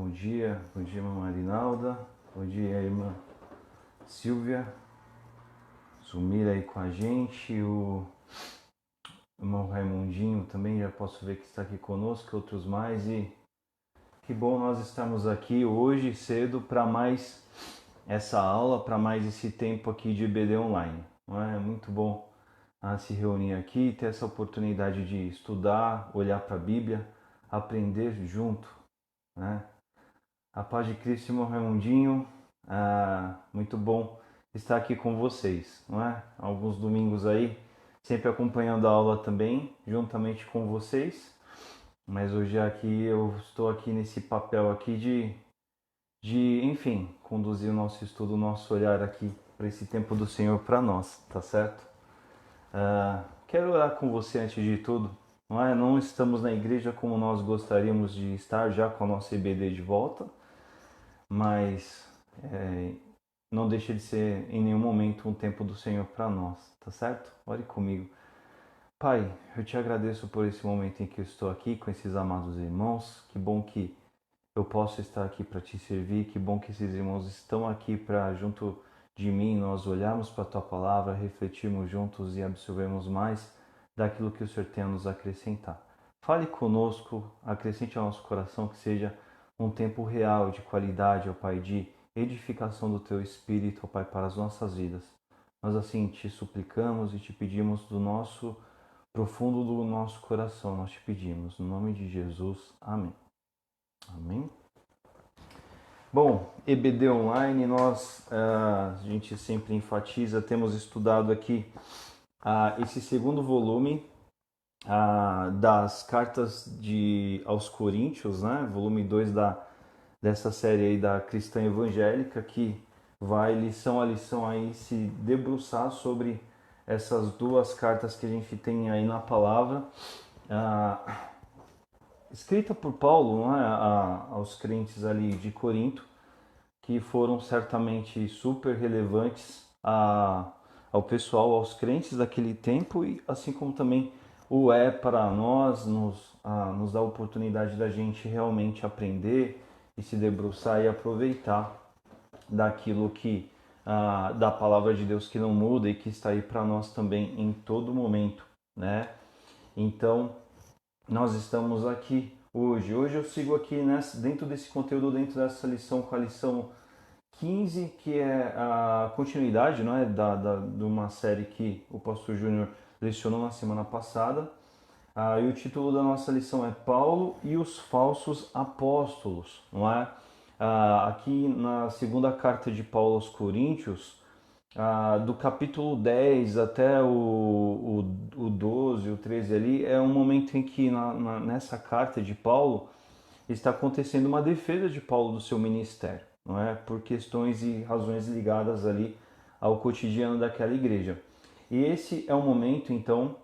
bom dia, irmã Marinalda, bom dia, irmã Silvia, Sumira aí com a gente, o irmão Raimundinho também, já posso ver que está aqui conosco, outros mais, e que bom nós estamos aqui hoje cedo para mais essa aula, para mais esse tempo aqui de EBD online, não é? É muito bom se reunir aqui, ter essa oportunidade de estudar, olhar para a Bíblia, aprender junto, né? A paz de Cristo, irmão Raimundinho, muito bom estar aqui com vocês, não é? Alguns domingos aí, sempre acompanhando a aula também, juntamente com vocês, mas hoje aqui eu estou aqui nesse papel aqui enfim, conduzir o nosso estudo, o nosso olhar aqui para esse tempo do Senhor para nós, tá certo? Quero orar com você antes de tudo, não é? Não estamos na igreja como nós gostaríamos de estar já com a nossa EBD de volta, mas não deixa de ser em nenhum momento um tempo do Senhor para nós, tá certo? Ore comigo. Pai, eu te agradeço por esse momento em que eu estou aqui com esses amados irmãos. Que bom que eu posso estar aqui para te servir. Que bom que esses irmãos estão aqui para, junto de mim, nós olharmos para a tua palavra, refletirmos juntos e absorvermos mais daquilo que o Senhor tem a nos acrescentar. Fale conosco, acrescente ao nosso coração que seja um tempo real de qualidade, ó Pai, de edificação do Teu Espírito, ó Pai, para as nossas vidas. Nós assim te suplicamos e te pedimos do profundo do nosso coração, nós te pedimos, no nome de Jesus, amém. Amém. Bom, EBD Online, a gente sempre enfatiza, temos estudado aqui esse segundo volume das cartas aos Coríntios, né? Volume 2 dessa série aí da Cristã Evangélica, que vai lição a lição aí se debruçar sobre essas duas cartas que a gente tem aí na palavra, escrita por Paulo, não é? Aos crentes ali de Corinto, que foram certamente super relevantes ao pessoal, aos crentes daquele tempo, e assim como também o é para nós, nos dá a oportunidade da gente realmente aprender e se debruçar e aproveitar daquilo que da palavra de Deus que não muda e que está aí para nós também em todo momento, né? Então, nós estamos aqui hoje. Hoje eu sigo aqui dentro desse conteúdo, dentro dessa lição, com a lição 15, que é a continuidade, não é, de uma série que o pastor Júnior lecionou na semana passada. E o título da nossa lição é Paulo e os falsos apóstolos, não é? Aqui na segunda carta de Paulo aos Coríntios, do capítulo 10 até o 12, o 13 ali, é um momento em que nessa carta de Paulo está acontecendo uma defesa de Paulo do seu ministério, não é? Por questões e razões ligadas ali ao cotidiano daquela igreja. E esse é o momento, então,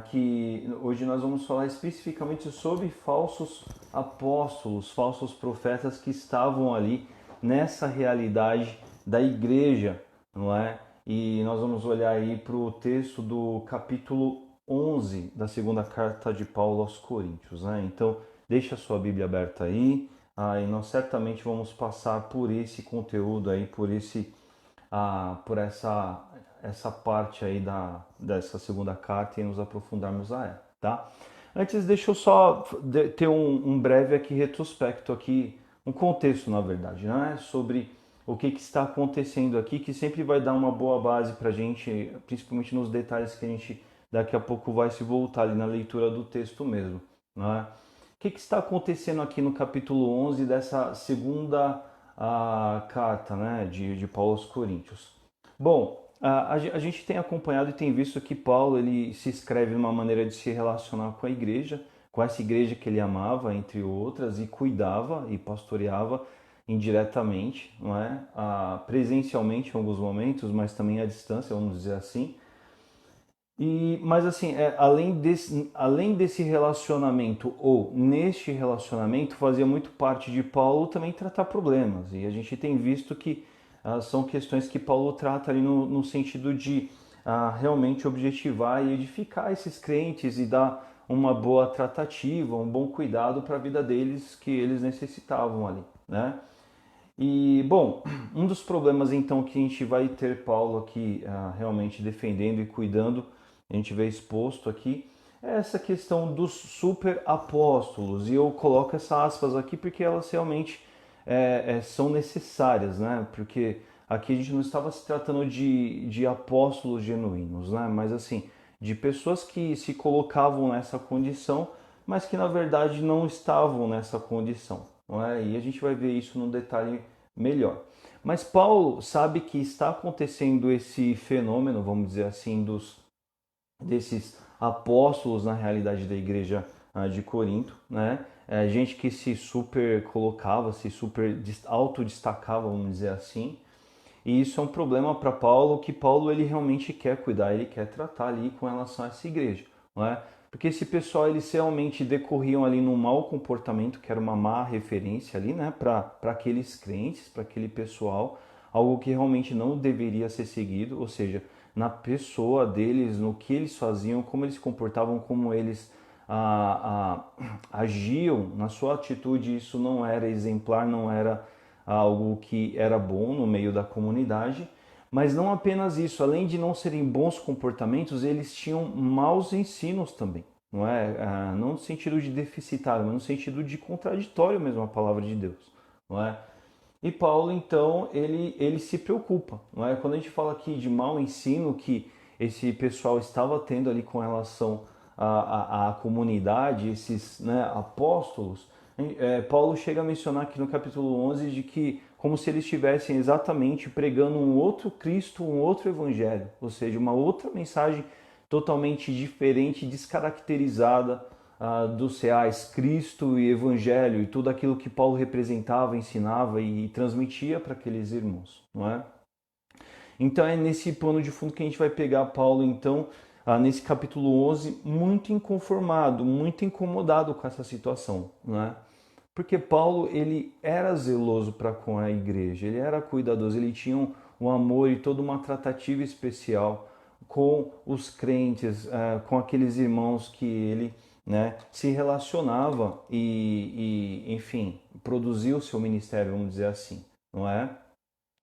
que hoje nós vamos falar especificamente sobre falsos apóstolos, falsos profetas que estavam ali nessa realidade da igreja, não é? E nós vamos olhar aí para o texto do capítulo 11 da segunda carta de Paulo aos Coríntios, né? Então, deixa a sua Bíblia aberta aí, e nós certamente vamos passar por esse conteúdo aí, por essa parte aí dessa segunda carta e nos aprofundarmos a ela, tá? Antes, deixa eu só ter um breve aqui retrospecto aqui, um contexto, na verdade, né? Sobre o que está acontecendo aqui, que sempre vai dar uma boa base para a gente, principalmente nos detalhes que a gente daqui a pouco vai se voltar ali na leitura do texto mesmo, né? O que está acontecendo aqui no capítulo 11 dessa segunda carta, né, de Paulo aos Coríntios? Bom, a gente tem acompanhado e tem visto que Paulo ele se escreve de uma maneira de se relacionar com a igreja, com essa igreja que ele amava, entre outras, e cuidava e pastoreava indiretamente, não é? Presencialmente em alguns momentos, mas também à distância, vamos dizer assim. Mas assim, além desse relacionamento, ou neste relacionamento, fazia muito parte de Paulo também tratar problemas. E a gente tem visto que são questões que Paulo trata ali no sentido de realmente objetivar e edificar esses crentes e dar uma boa tratativa, um bom cuidado para a vida deles que eles necessitavam ali, né? E, bom, um dos problemas então que a gente vai ter Paulo aqui realmente defendendo e cuidando, a gente vê exposto aqui, é essa questão dos super apóstolos. E eu coloco essas aspas aqui porque elas realmente são necessárias, né? Porque aqui a gente não estava se tratando de apóstolos genuínos, né? Mas assim, de pessoas que se colocavam nessa condição, mas que na verdade não estavam nessa condição, não é? E a gente vai ver isso no detalhe melhor. Mas Paulo sabe que está acontecendo esse fenômeno, vamos dizer assim, desses apóstolos na realidade da igreja de Corinto, né? Gente que se super colocava, se super autodestacava, vamos dizer assim. E isso é um problema para Paulo, que Paulo ele realmente quer cuidar, ele quer tratar ali com relação a essa igreja, não é? Porque esse pessoal eles realmente decorriam ali num mau comportamento, que era uma má referência ali, né, para aqueles crentes, para aquele pessoal, algo que realmente não deveria ser seguido, ou seja, na pessoa deles, no que eles faziam, como eles se comportavam, como eles agiam, na sua atitude, isso não era exemplar, não era algo que era bom no meio da comunidade. Mas não apenas isso, além de não serem bons comportamentos, eles tinham maus ensinos também, não é? Não no sentido de deficitário, mas no sentido de contraditório mesmo a palavra de Deus, não é? E Paulo, então, ele se preocupa, não é? Quando a gente fala aqui de mau ensino que esse pessoal estava tendo ali com relação à comunidade, esses, né, apóstolos, Paulo chega a mencionar aqui no capítulo 11 de que como se eles estivessem exatamente pregando um outro Cristo, um outro evangelho, ou seja, uma outra mensagem totalmente diferente, descaracterizada dos reais Cristo e Evangelho e tudo aquilo que Paulo representava, ensinava e transmitia para aqueles irmãos, não é? Então é nesse pano de fundo que a gente vai pegar Paulo, então, nesse capítulo 11, muito inconformado, muito incomodado com essa situação, não é? Porque Paulo, ele era zeloso para com a igreja, ele era cuidadoso, ele tinha um amor e toda uma tratativa especial com os crentes, com aqueles irmãos que ele, né, se relacionava enfim, produzia o seu ministério, vamos dizer assim, não é?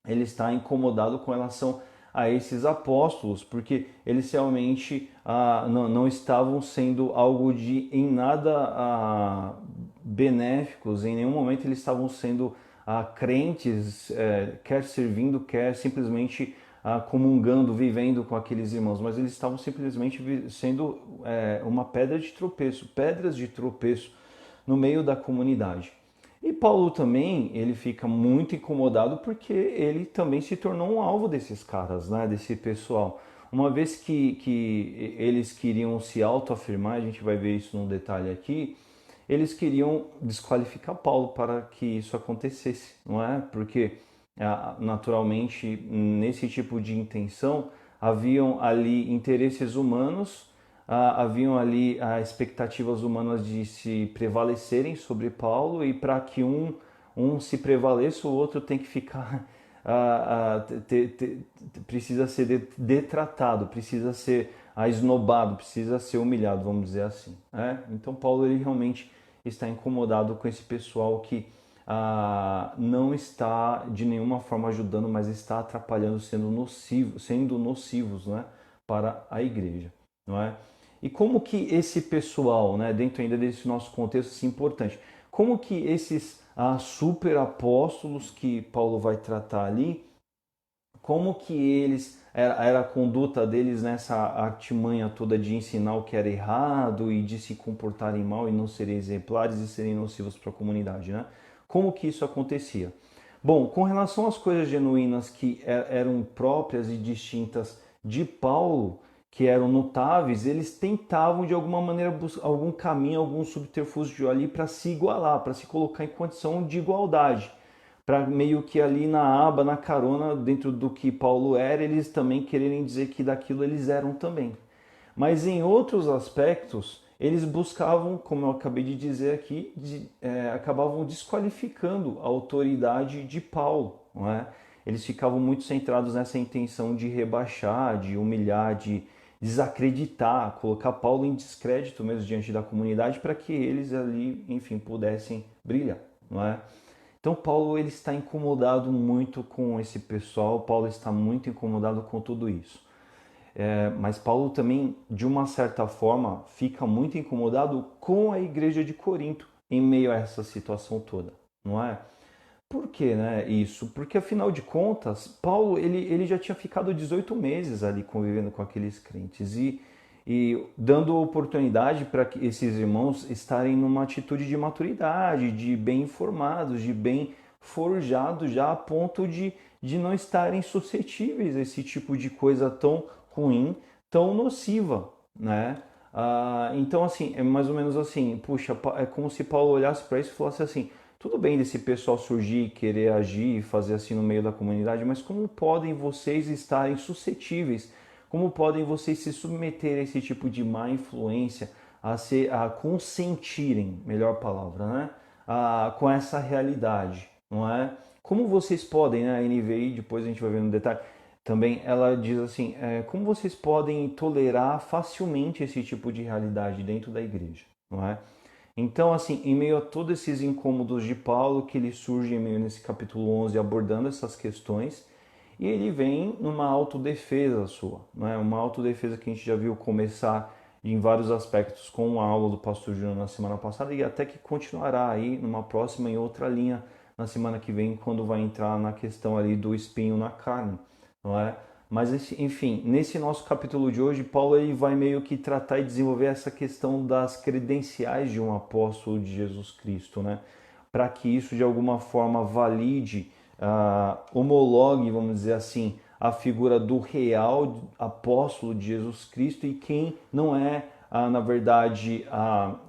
Ele está incomodado com relação a esses apóstolos, porque eles realmente não estavam sendo algo de em nada benéficos, em nenhum momento eles estavam sendo crentes, quer servindo, quer simplesmente comungando, vivendo com aqueles irmãos, mas eles estavam simplesmente sendo uma pedra de tropeço, pedras de tropeço no meio da comunidade. E Paulo também, ele fica muito incomodado porque ele também se tornou um alvo desses caras, né, desse pessoal. Uma vez que eles queriam se autoafirmar, a gente vai ver isso num detalhe aqui, eles queriam desqualificar Paulo para que isso acontecesse, não é? Porque naturalmente nesse tipo de intenção haviam ali interesses humanos, haviam ali expectativas humanas de se prevalecerem sobre Paulo e para que um se prevaleça, o outro tem que ficar precisa ser detratado, precisa ser esnobado, precisa ser humilhado, vamos dizer assim, né? Então Paulo ele realmente está incomodado com esse pessoal que não está de nenhuma forma ajudando, mas está atrapalhando, sendo nocivos, né, para a igreja, não é? E como que esse pessoal, né, dentro ainda desse nosso contexto assim, importante, como que esses super apóstolos que Paulo vai tratar ali, como que eles, era a conduta deles nessa artimanha toda de ensinar o que era errado e de se comportarem mal e não serem exemplares e serem nocivos para a comunidade, né? Como que isso acontecia? Bom, com relação às coisas genuínas que eram próprias e distintas de Paulo, que eram notáveis, eles tentavam de alguma maneira algum caminho, algum subterfúgio ali para se igualar, para se colocar em condição de igualdade, para meio que ali na aba, na carona, dentro do que Paulo era, eles também quererem dizer que daquilo eles eram também. Mas em outros aspectos, eles buscavam, como eu acabei de dizer aqui, acabavam desqualificando a autoridade de Paulo, não é? Eles ficavam muito centrados nessa intenção de rebaixar, de humilhar, desacreditar, colocar Paulo em descrédito mesmo diante da comunidade para que eles ali, enfim, pudessem brilhar, não é? Então Paulo ele está incomodado muito com esse pessoal, Paulo está muito incomodado com tudo isso. Mas Paulo também, de uma certa forma, fica muito incomodado com a igreja de Corinto em meio a essa situação toda, não é? Por que, né, isso? Porque afinal de contas, Paulo ele já tinha ficado 18 meses ali convivendo com aqueles crentes e dando oportunidade para que esses irmãos estarem numa atitude de maturidade, de bem informados, de bem forjados já a ponto de não estarem suscetíveis a esse tipo de coisa tão ruim, tão nociva, né? Então, assim, é mais ou menos assim, puxa, é como se Paulo olhasse para isso e falasse assim, tudo bem desse pessoal surgir, querer agir e fazer assim no meio da comunidade, mas como podem vocês estarem suscetíveis? Como podem vocês se submeter a esse tipo de má influência, a consentirem, melhor palavra, né? Com essa realidade, não é? Como vocês podem, né? A NVI, depois a gente vai ver no detalhe, também ela diz assim, como vocês podem tolerar facilmente esse tipo de realidade dentro da igreja, não é? Então, assim, em meio a todos esses incômodos de Paulo, que ele surge em meio nesse capítulo 11 abordando essas questões, e ele vem numa autodefesa sua, né? Uma autodefesa que a gente já viu começar em vários aspectos com a aula do pastor Júnior na semana passada e até que continuará aí numa próxima em outra linha na semana que vem, quando vai entrar na questão ali do espinho na carne, não é? Mas, enfim, nesse nosso capítulo de hoje, Paulo ele vai meio que tratar e desenvolver essa questão das credenciais de um apóstolo de Jesus Cristo, né? Para que isso de alguma forma valide, homologue, vamos dizer assim, a figura do real apóstolo de Jesus Cristo e quem não é, na verdade,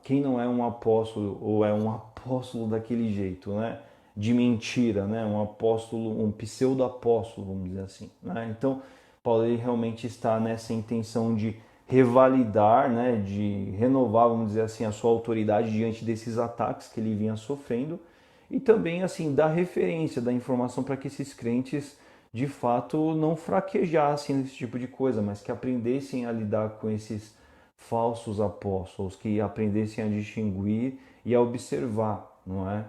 quem não é um apóstolo ou é um apóstolo daquele jeito, né? De mentira, né? Um apóstolo, um pseudo-apóstolo, vamos dizer assim, né? Então, Paulo ele realmente está nessa intenção de revalidar, né? De renovar, vamos dizer assim, a sua autoridade diante desses ataques que ele vinha sofrendo e também, assim, dar referência, dar informação para que esses crentes, de fato, não fraquejassem nesse tipo de coisa, mas que aprendessem a lidar com esses falsos apóstolos, que aprendessem a distinguir e a observar, não é?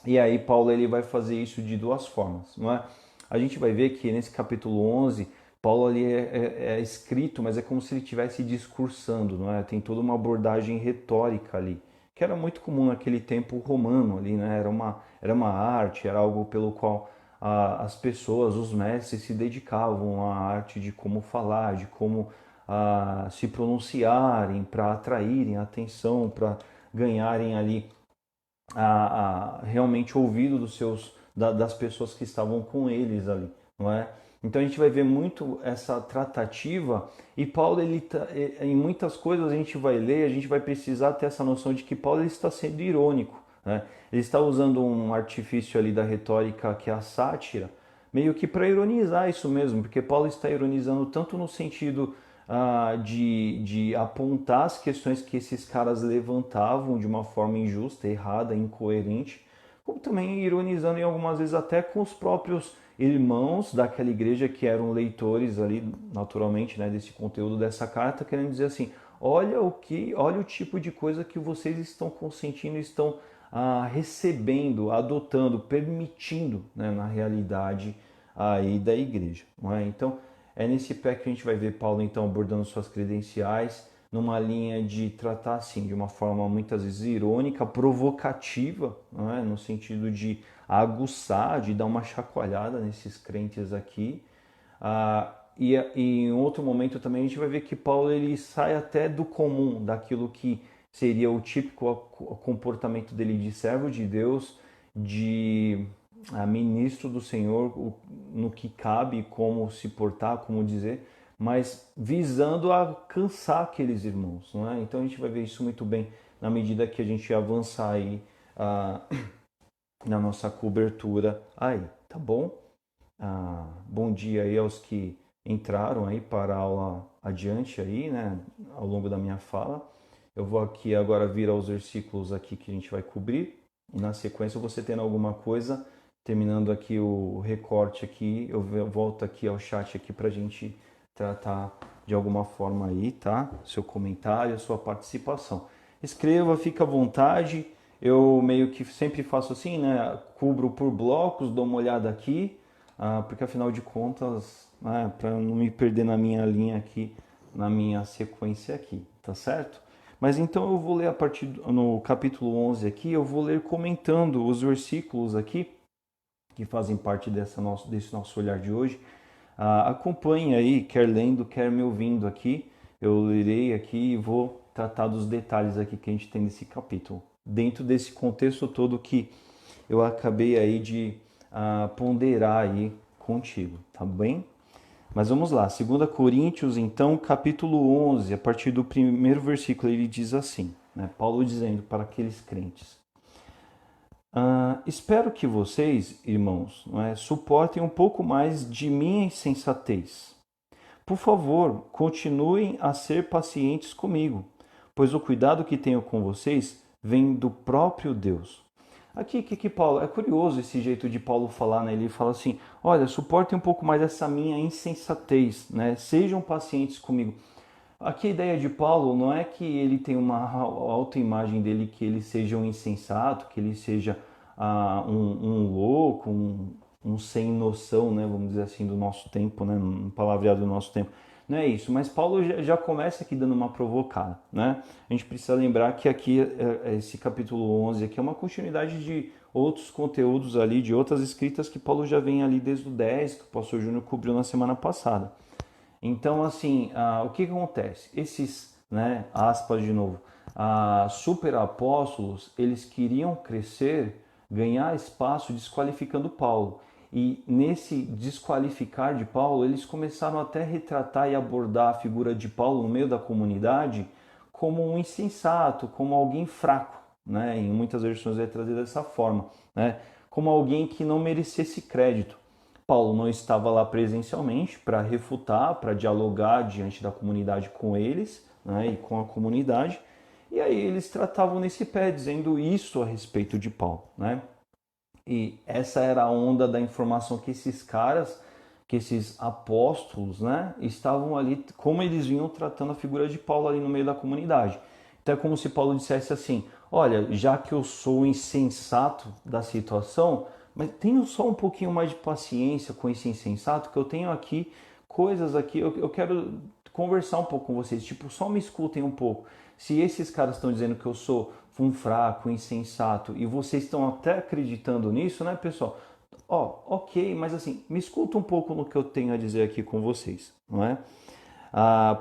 E aí Paulo ele vai fazer isso de duas formas, não é? A gente vai ver que nesse capítulo 11, Paulo ali é escrito, mas é como se ele estivesse discursando, não é? Tem toda uma abordagem retórica ali, que era muito comum naquele tempo romano ali, né? Era uma arte, era algo pelo qual as pessoas, os mestres se dedicavam à arte de como falar, de como se pronunciarem, para atraírem a atenção, para ganharem ali realmente ouvido das pessoas que estavam com eles ali, não é? Então a gente vai ver muito essa tratativa e Paulo em muitas coisas a gente vai ler, a gente vai precisar ter essa noção de que Paulo ele está sendo irônico, né? Ele está usando um artifício ali da retórica que é a sátira, meio que para ironizar isso mesmo, porque Paulo está ironizando tanto no sentido de apontar as questões que esses caras levantavam de uma forma injusta, errada, incoerente, como também ironizando em algumas vezes até com os próprios irmãos daquela igreja que eram leitores ali, naturalmente, né, desse conteúdo dessa carta, querendo dizer assim, olha o tipo de coisa que vocês estão consentindo, estão recebendo, adotando, permitindo, né, na realidade aí da igreja, não é? Então é nesse pé que a gente vai ver Paulo então abordando suas credenciais numa linha de tratar assim de uma forma muitas vezes irônica, provocativa, não é? No sentido de aguçar, de dar uma chacoalhada nesses crentes aqui. E em outro momento também a gente vai ver que Paulo ele sai até do comum, daquilo que seria o típico comportamento dele de servo de Deus, de ministro do Senhor, no que cabe, como se portar, como dizer, mas visando alcançar aqueles irmãos, não é? Então a gente vai ver isso muito bem na medida que a gente avançar aí na nossa cobertura aí, tá bom? Bom dia aí aos que entraram aí para a aula adiante aí, né, ao longo da minha fala. Eu vou aqui agora vir aos versículos aqui que a gente vai cobrir e na sequência você tendo alguma coisa, terminando aqui o recorte aqui, eu volto aqui ao chat aqui para a gente tratar de alguma forma aí, tá? Seu comentário, a sua participação. Escreva, fica à vontade. Eu meio que sempre faço assim, né? Cubro por blocos, dou uma olhada aqui, porque afinal de contas, né, para não me perder na minha linha aqui, na minha sequência aqui, tá certo? Mas então eu vou ler no capítulo 11 aqui, eu vou ler comentando os versículos aqui que fazem parte desse nosso olhar de hoje. Acompanhe aí, quer lendo, quer me ouvindo aqui. Eu lerei aqui e vou tratar dos detalhes aqui que a gente tem nesse capítulo. Dentro desse contexto todo que eu acabei aí de ponderar aí contigo, tá bem? Mas vamos lá, 2 Coríntios, então, capítulo 11, a partir do primeiro versículo, ele diz assim, né? Paulo dizendo para aqueles crentes: espero que vocês, irmãos, não é, suportem um pouco mais de minha insensatez. Por favor, continuem a ser pacientes comigo, pois o cuidado que tenho com vocês vem do próprio Deus. Aqui, que Paulo, é curioso esse jeito de Paulo falar, né? Ele fala assim: olha, suportem um pouco mais essa minha insensatez, né? Sejam pacientes comigo. Aqui a ideia de Paulo não é que ele tem uma autoimagem dele, que ele seja um insensato, que ele seja um louco, um sem noção, né? Vamos dizer assim, do nosso tempo, né? Um palavreado do nosso tempo. Não é isso, mas Paulo já começa aqui dando uma provocada, né? A gente precisa lembrar que aqui, esse capítulo 11 aqui é uma continuidade de outros conteúdos ali, de outras escritas que Paulo já vem ali desde o 10, que o pastor Júnior cobriu na semana passada. Então, assim, o que acontece? Esses, né, aspas de novo, super apóstolos, eles queriam crescer, ganhar espaço desqualificando Paulo. E nesse desqualificar de Paulo, eles começaram até a retratar e abordar a figura de Paulo no meio da comunidade como um insensato, como alguém fraco, né? Em muitas versões é trazido dessa forma, né? Como alguém que não merecesse crédito. Paulo não estava lá presencialmente para refutar, para dialogar diante da comunidade com eles, né, e com a comunidade. E aí eles tratavam nesse pé, dizendo isso a respeito de Paulo, né? E essa era a onda da informação que esses caras, que esses apóstolos, né, estavam ali, como eles vinham tratando a figura de Paulo ali no meio da comunidade. Então é como se Paulo dissesse assim: olha, já que eu sou o insensato da situação, mas tenho só um pouquinho mais de paciência com esse insensato, que eu tenho aqui coisas aqui, eu quero conversar um pouco com vocês, tipo, só me escutem um pouco. Se esses caras estão dizendo que eu sou um fraco, insensato, e vocês estão até acreditando nisso, né, pessoal? Ok, mas assim, me escuta um pouco no que eu tenho a dizer aqui com vocês, não é?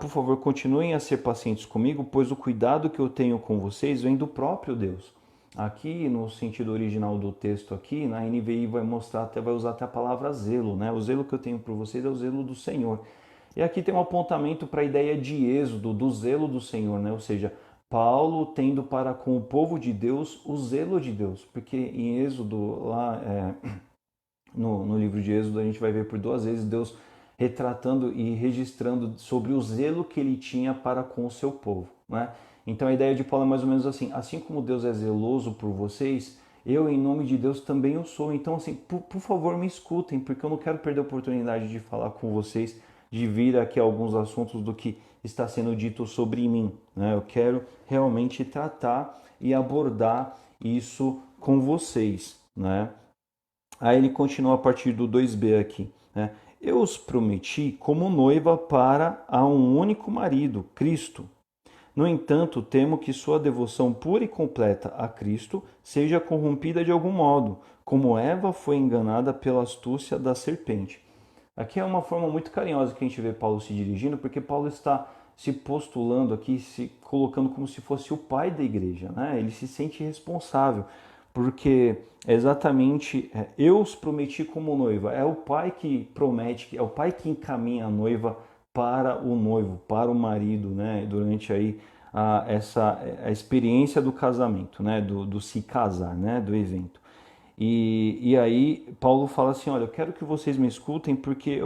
Por favor, continuem a ser pacientes comigo, pois o cuidado que eu tenho com vocês vem do próprio Deus. Aqui, no sentido original do texto aqui, na NVI vai usar até a palavra zelo, né? O zelo que eu tenho por vocês é o zelo do Senhor. E aqui tem um apontamento para a ideia de êxodo, do zelo do Senhor, né? Ou seja, Paulo tendo para com o povo de Deus o zelo de Deus, porque em Êxodo, lá no livro de Êxodo, a gente vai ver por duas vezes Deus retratando e registrando sobre o zelo que ele tinha para com o seu povo, né? Então a ideia de Paulo é mais ou menos assim como Deus é zeloso por vocês, eu em nome de Deus também o sou. Então assim, por favor me escutem, porque eu não quero perder a oportunidade de falar com vocês, de vir aqui alguns assuntos do que está sendo dito sobre mim, né? Eu quero realmente tratar e abordar isso com vocês, né? Aí ele continua a partir do 2b aqui, né? Eu os prometi como noiva para a um único marido, Cristo. No entanto, temo que sua devoção pura e completa a Cristo seja corrompida de algum modo, como Eva foi enganada pela astúcia da serpente. Aqui é uma forma muito carinhosa que a gente vê Paulo se dirigindo, porque Paulo está se postulando aqui, se colocando como se fosse o pai da igreja, né? Ele se sente responsável, porque é exatamente eu os prometi como noiva. É o pai que promete, é o pai que encaminha a noiva para o noivo, para o marido, né? Durante aí a experiência do casamento, né? Do se casar, né? Do evento. E aí Paulo fala assim, olha, eu quero que vocês me escutem porque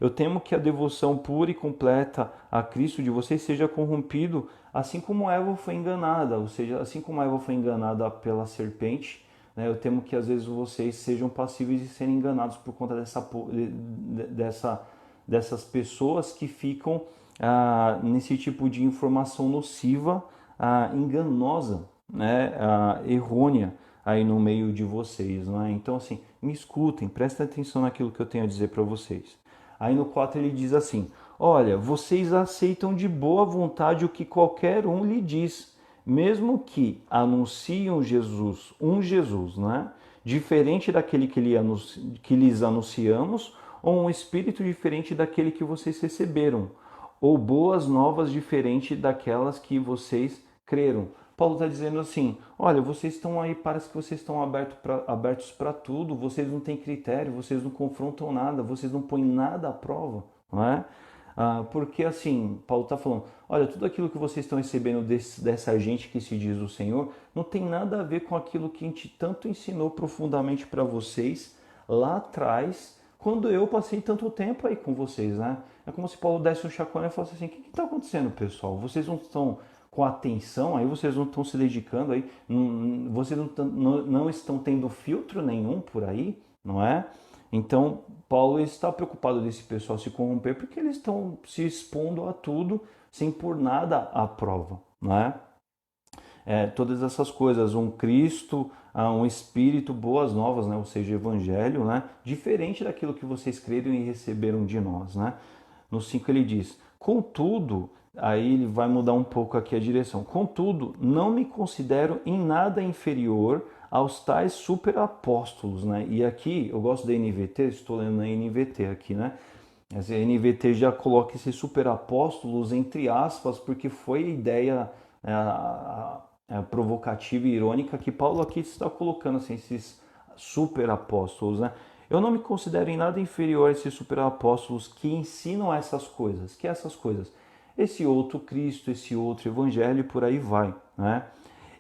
eu temo que a devoção pura e completa a Cristo de vocês seja corrompido, assim como Eva foi enganada, ou seja, assim como Eva foi enganada pela serpente, né, eu temo que às vezes vocês sejam passíveis de serem enganados por conta dessas pessoas que ficam nesse tipo de informação nociva, enganosa, né, errônea aí no meio de vocês, não é? Então, assim, me escutem, prestem atenção naquilo que eu tenho a dizer para vocês. Aí no 4 ele diz assim: olha, vocês aceitam de boa vontade o que qualquer um lhe diz, mesmo que anunciam Jesus, um Jesus, né? Diferente daquele que lhes anunciamos, ou um espírito diferente daquele que vocês receberam, ou boas novas diferente daquelas que vocês creram. Paulo está dizendo assim: olha, vocês estão aí, parece que vocês estão abertos para tudo, vocês não têm critério, vocês não confrontam nada, vocês não põem nada à prova, não é? Porque assim, Paulo está falando: olha, tudo aquilo que vocês estão recebendo dessa gente que se diz o Senhor, não tem nada a ver com aquilo que a gente tanto ensinou profundamente para vocês lá atrás, quando eu passei tanto tempo aí com vocês, né? É como se Paulo desse um chacoalhão e falasse assim: o que está acontecendo, pessoal? Vocês não estão com atenção, aí vocês não estão se dedicando, aí vocês não estão tendo filtro nenhum por aí, não é? Então, Paulo está preocupado desse pessoal se corromper porque eles estão se expondo a tudo sem por nada à prova, não é? Todas essas coisas, um Cristo, um Espírito, boas novas, né? Ou seja, Evangelho, né? Diferente daquilo que vocês creram e receberam de nós, né? No 5 ele diz: contudo, aí ele vai mudar um pouco aqui a direção. Contudo, não me considero em nada inferior aos tais superapóstolos, né? E aqui, eu gosto da NVT, estou lendo na NVT aqui, né? A NVT já coloca esses superapóstolos entre aspas, porque foi a ideia provocativa e irônica que Paulo aqui está colocando, assim, esses superapóstolos, né? Eu não me considero em nada inferior a esses superapóstolos que ensinam essas coisas. Que essas coisas? Esse outro Cristo, esse outro Evangelho e por aí vai, né?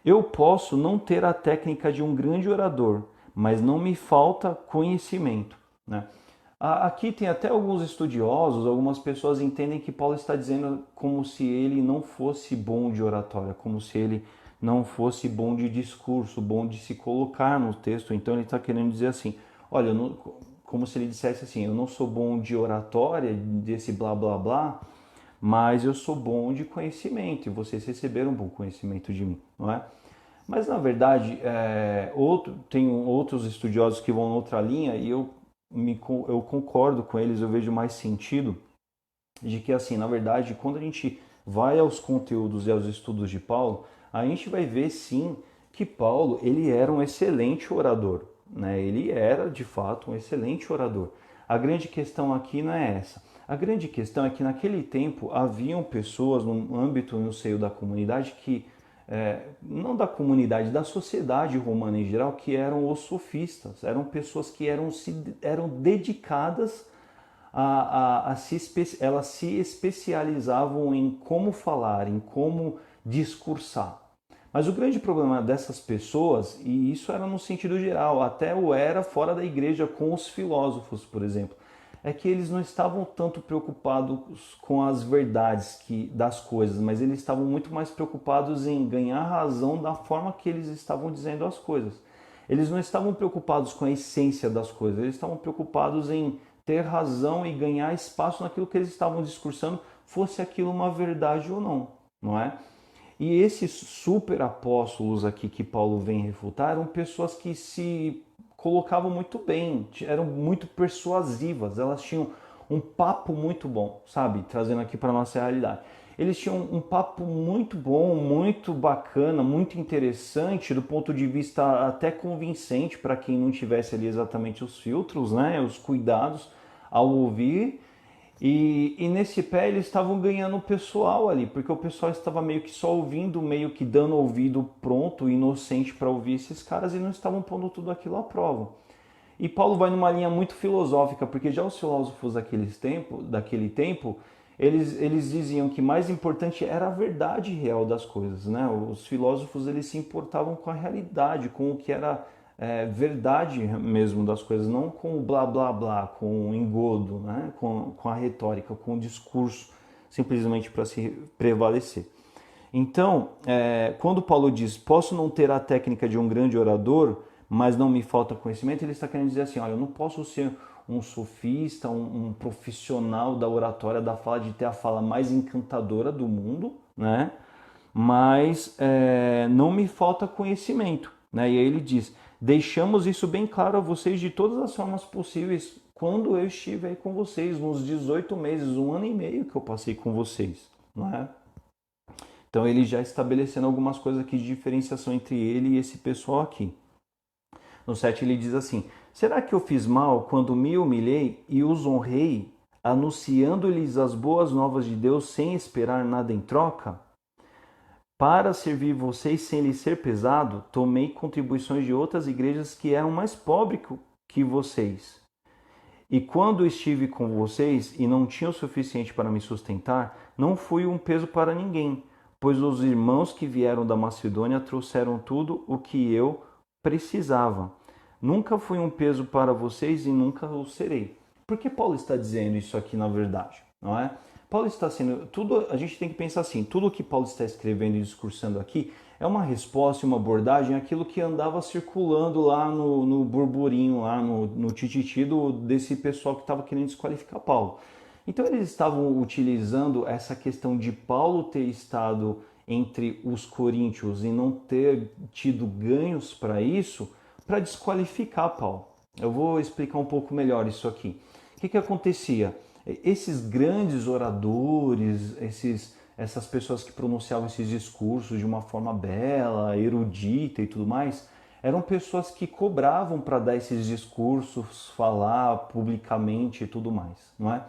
Eu posso não ter a técnica de um grande orador, mas não me falta conhecimento, né? Aqui tem até alguns estudiosos, algumas pessoas entendem que Paulo está dizendo como se ele não fosse bom de oratória, como se ele não fosse bom de discurso, bom de se colocar no texto. Então ele está querendo dizer assim: olha, como se ele dissesse assim: eu não sou bom de oratória, desse blá blá blá, mas eu sou bom de conhecimento e vocês receberam um bom conhecimento de mim, não é? Mas na verdade, tem outros estudiosos que vão noutra linha e eu concordo com eles, eu vejo mais sentido de que, assim, na verdade, quando a gente vai aos conteúdos e aos estudos de Paulo, a gente vai ver sim que Paulo ele era um excelente orador, né? Ele era de fato um excelente orador. A grande questão aqui não é essa. A grande questão é que naquele tempo haviam pessoas no âmbito, no seio da comunidade que não da comunidade, da sociedade romana em geral, que eram os sofistas, eram pessoas que eram dedicadas elas se especializavam em como falar, em como discursar. Mas o grande problema dessas pessoas, e isso era no sentido geral, até o era fora da igreja com os filósofos, por exemplo, é que eles não estavam tanto preocupados com as verdades das coisas, mas eles estavam muito mais preocupados em ganhar razão da forma que eles estavam dizendo as coisas. Eles não estavam preocupados com a essência das coisas, eles estavam preocupados em ter razão e ganhar espaço naquilo que eles estavam discursando, fosse aquilo uma verdade ou não, não é? E esses super apóstolos aqui que Paulo vem refutar eram pessoas que se colocavam muito bem, eram muito persuasivas, elas tinham um papo muito bom, sabe? Trazendo aqui para a nossa realidade. Eles tinham um papo muito bom, muito bacana, muito interessante, do ponto de vista até convincente para quem não tivesse ali exatamente os filtros, né? Os cuidados ao ouvir. E nesse pé eles estavam ganhando o pessoal ali, porque o pessoal estava meio que só ouvindo, meio que dando ouvido pronto, inocente para ouvir esses caras e não estavam pondo tudo aquilo à prova. E Paulo vai numa linha muito filosófica, porque já os filósofos daquele tempo, eles diziam que mais importante era a verdade real das coisas, né? Os filósofos eles se importavam com a realidade, com o que era verdade mesmo das coisas, não com o blá blá blá, com o engodo, né? com a retórica, com o discurso, simplesmente para se prevalecer. Então, quando Paulo diz: posso não ter a técnica de um grande orador, mas não me falta conhecimento, ele está querendo dizer assim, olha, eu não posso ser um sofista, um profissional da oratória, da fala, de ter a fala mais encantadora do mundo, né? Mas não me falta conhecimento, né? E aí ele diz, deixamos isso bem claro a vocês de todas as formas possíveis quando eu estive aí com vocês, nos 18 meses, 1 ano e meio que eu passei com vocês, não é? Então ele já estabelecendo algumas coisas aqui de diferenciação entre ele e esse pessoal aqui. No 7 ele diz assim, será que eu fiz mal quando me humilhei e os honrei, anunciando-lhes as boas novas de Deus sem esperar nada em troca? Para servir vocês sem lhes ser pesado, tomei contribuições de outras igrejas que eram mais pobres que vocês. E quando estive com vocês e não tinha o suficiente para me sustentar, não fui um peso para ninguém, pois os irmãos que vieram da Macedônia trouxeram tudo o que eu precisava. Nunca fui um peso para vocês e nunca o serei. Por que Paulo está dizendo isso aqui na verdade? Não é? Paulo está sendo. Tudo, a gente tem que pensar assim: tudo o que Paulo está escrevendo e discursando aqui é uma resposta e uma abordagem àquilo que andava circulando lá no burburinho, lá no tititi desse pessoal que estava querendo desqualificar Paulo. Então eles estavam utilizando essa questão de Paulo ter estado entre os coríntios e não ter tido ganhos para isso, para desqualificar Paulo. Eu vou explicar um pouco melhor isso aqui. O que acontecia? Esses grandes oradores, essas pessoas que pronunciavam esses discursos de uma forma bela, erudita e tudo mais, eram pessoas que cobravam para dar esses discursos, falar publicamente e tudo mais, não é?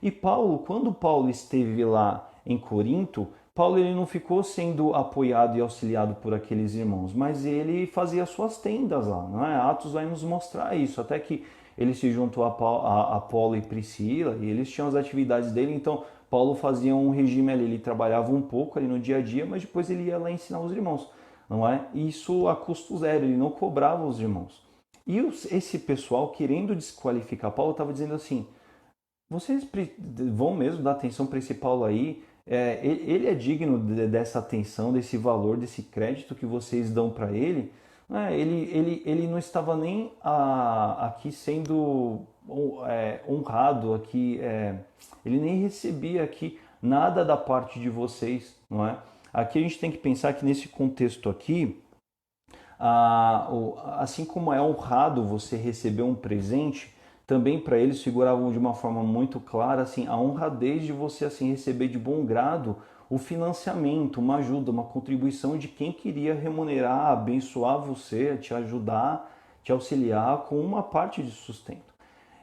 E Paulo, quando Paulo esteve lá em Corinto, Paulo ele não ficou sendo apoiado e auxiliado por aqueles irmãos, mas ele fazia suas tendas lá, não é? Atos vai nos mostrar isso, até que ele se juntou a Paulo e Priscila e eles tinham as atividades dele, então Paulo fazia um regime ali, ele trabalhava um pouco ali no dia a dia, mas depois ele ia lá ensinar os irmãos, não é? Isso a custo zero, ele não cobrava os irmãos. E esse pessoal, querendo desqualificar Paulo, estava dizendo assim, vocês vão mesmo dar atenção para esse Paulo aí? Ele é digno dessa atenção, desse valor, desse crédito que vocês dão para ele? Ele não estava nem aqui sendo honrado, aqui, ele nem recebia aqui nada da parte de vocês, não é? Aqui a gente tem que pensar que nesse contexto aqui, assim como é honrado você receber um presente, também para eles figuravam de uma forma muito clara assim a honradez de você assim receber de bom grado o financiamento, uma ajuda, uma contribuição de quem queria remunerar, abençoar você, te ajudar, te auxiliar com uma parte de sustento.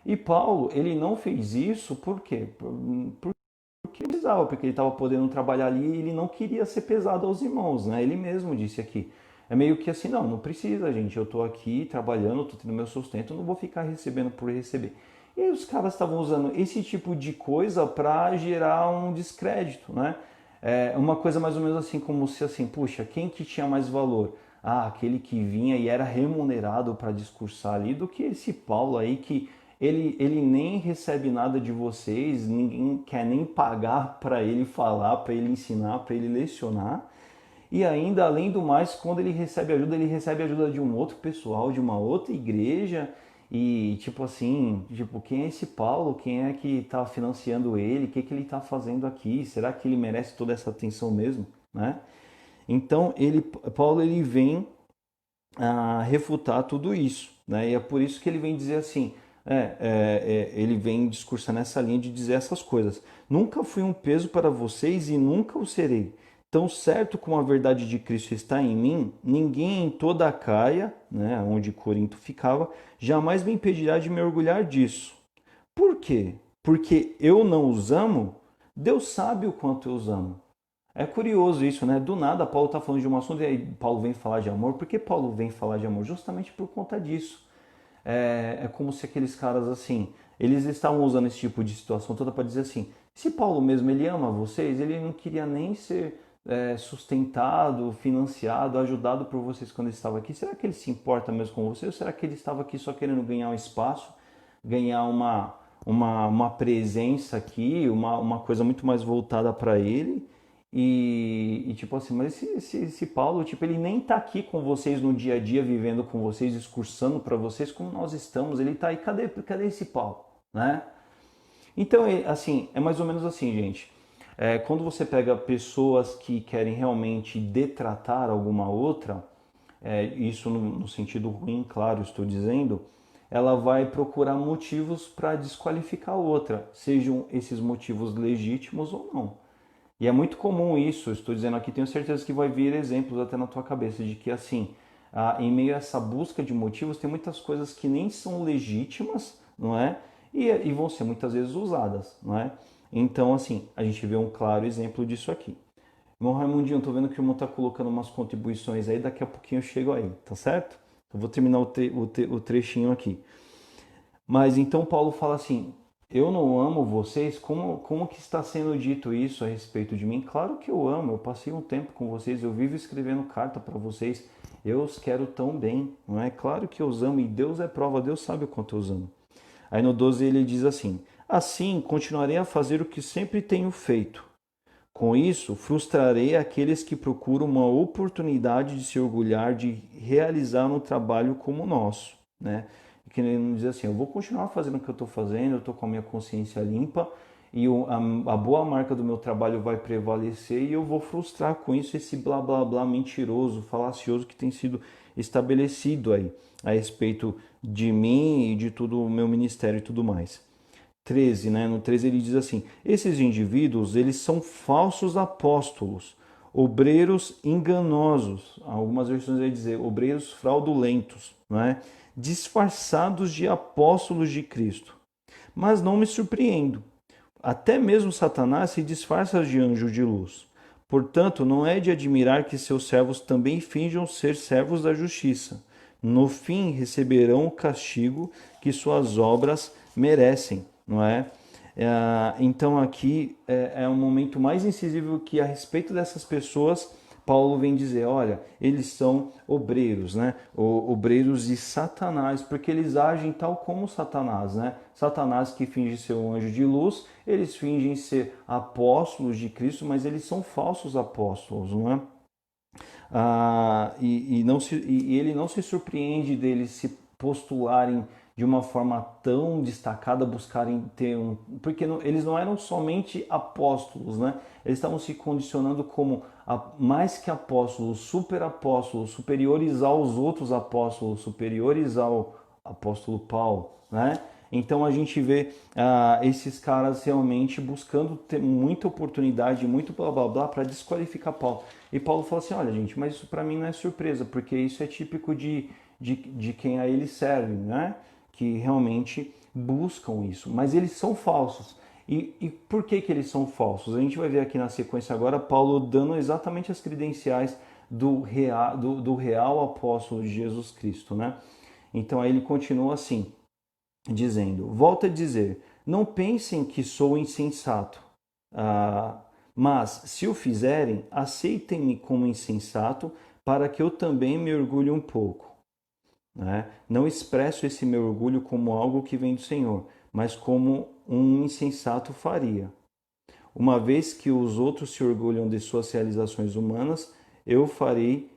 E Paulo, ele não fez isso por quê? Porque ele precisava, porque ele estava podendo trabalhar ali e ele não queria ser pesado aos irmãos, né? Ele mesmo disse aqui. É meio que assim, não precisa, gente. Eu estou aqui trabalhando, estou tendo meu sustento, não vou ficar recebendo por receber. E aí os caras estavam usando esse tipo de coisa para gerar um descrédito, né? Uma coisa mais ou menos assim, como se assim, puxa, quem que tinha mais valor? Ah, aquele que vinha e era remunerado para discursar ali, do que esse Paulo aí que ele nem recebe nada de vocês, ninguém quer nem pagar para ele falar, para ele ensinar, para ele lecionar. E ainda, além do mais, quando ele recebe ajuda de um outro pessoal, de uma outra igreja. E tipo assim, tipo, quem é esse Paulo? Quem é que está financiando ele? O que ele está fazendo aqui? Será que ele merece toda essa atenção mesmo? Né? Então, Paulo ele vem a refutar tudo isso. Né? E é por isso que ele vem dizer assim, ele vem discursar nessa linha de dizer essas coisas. Nunca fui um peso para vocês e nunca o serei. Tão certo como a verdade de Cristo está em mim, ninguém em toda a Caia, né, onde Corinto ficava, jamais me impedirá de me orgulhar disso. Por quê? Porque eu não os amo? Deus sabe o quanto eu os amo. É curioso isso, né? Do nada Paulo está falando de um assunto e aí Paulo vem falar de amor. Por que Paulo vem falar de amor? Justamente por conta disso. É como se aqueles caras assim, eles estavam usando esse tipo de situação toda para dizer assim, se Paulo mesmo ele ama vocês, ele não queria nem ser sustentado, financiado, ajudado por vocês quando ele estava aqui. Será que ele se importa mesmo com vocês? Ou será que ele estava aqui só querendo ganhar um espaço, ganhar uma presença aqui, uma coisa muito mais voltada para ele? E tipo assim, mas esse Paulo, tipo, ele nem tá aqui com vocês no dia a dia, vivendo com vocês, excursando para vocês como nós estamos. Ele tá aí, cadê esse Paulo, né? Então, assim, é mais ou menos assim, gente. Quando você pega pessoas que querem realmente detratar alguma outra, isso no sentido ruim, claro, estou dizendo, ela vai procurar motivos para desqualificar a outra, sejam esses motivos legítimos ou não. E é muito comum isso, estou dizendo aqui, tenho certeza que vai vir exemplos até na tua cabeça de que, assim, em meio a essa busca de motivos, tem muitas coisas que nem são legítimas, não é? E vão ser muitas vezes usadas, não é? Então, assim, a gente vê um claro exemplo disso aqui. Irmão Raimundinho, tô vendo que o irmão tá colocando umas contribuições aí, daqui a pouquinho eu chego aí, tá certo? Eu vou terminar o trechinho aqui. Mas então Paulo fala assim: eu não amo vocês? Como que está sendo dito isso a respeito de mim? Claro que eu amo, eu passei um tempo com vocês, eu vivo escrevendo carta para vocês, eu os quero tão bem, não é? Claro que eu os amo e Deus é prova, Deus sabe o quanto eu os amo. Aí no 12 ele diz assim: assim continuarei a fazer o que sempre tenho feito. Com isso, frustrarei aqueles que procuram uma oportunidade de se orgulhar de realizar um trabalho como o nosso, né? Que ele não diz assim, eu vou continuar fazendo o que eu estou fazendo, eu estou com a minha consciência limpa e a boa marca do meu trabalho vai prevalecer e eu vou frustrar com isso esse blá blá blá mentiroso, falacioso que tem sido estabelecido aí a respeito de mim e de todo o meu ministério e tudo mais. 13, né? No 13 ele diz assim: esses indivíduos, eles são falsos apóstolos, obreiros enganosos. Algumas versões vai dizer obreiros fraudulentos, não é? Disfarçados de apóstolos de Cristo. Mas não me surpreendo. Até mesmo Satanás se disfarça de anjo de luz. Portanto, não é de admirar que seus servos também finjam ser servos da justiça. No fim, receberão o castigo que suas obras merecem, não é? Então aqui é um momento mais incisivo que a respeito dessas pessoas Paulo vem dizer, olha, eles são obreiros, né? Obreiros de Satanás, porque eles agem tal como Satanás, né? Satanás que finge ser um anjo de luz, eles fingem ser apóstolos de Cristo, mas eles são falsos apóstolos, não é? E ele não se surpreende deles se postularem de uma forma tão destacada, buscarem ter um. Porque eles não eram somente apóstolos, né? Eles estavam se condicionando como mais que apóstolos, super apóstolos, superiores aos outros apóstolos, superiores ao apóstolo Paulo, né? Então a gente vê esses caras realmente buscando ter muita oportunidade, muito blá blá blá para desqualificar Paulo. E Paulo fala assim: olha, gente, mas isso para mim não é surpresa, porque isso é típico de quem a ele serve, né? Que realmente buscam isso. Mas eles são falsos. E por que eles são falsos? A gente vai ver aqui na sequência agora Paulo dando exatamente as credenciais do real apóstolo de Jesus Cristo, né? Então aí ele continua assim, dizendo: volta a dizer, não pensem que sou insensato. Mas, se o fizerem, aceitem-me como insensato, para que eu também me orgulhe um pouco. Né? Não expresso esse meu orgulho como algo que vem do Senhor, mas como um insensato faria. Uma vez que os outros se orgulham de suas realizações humanas, eu farei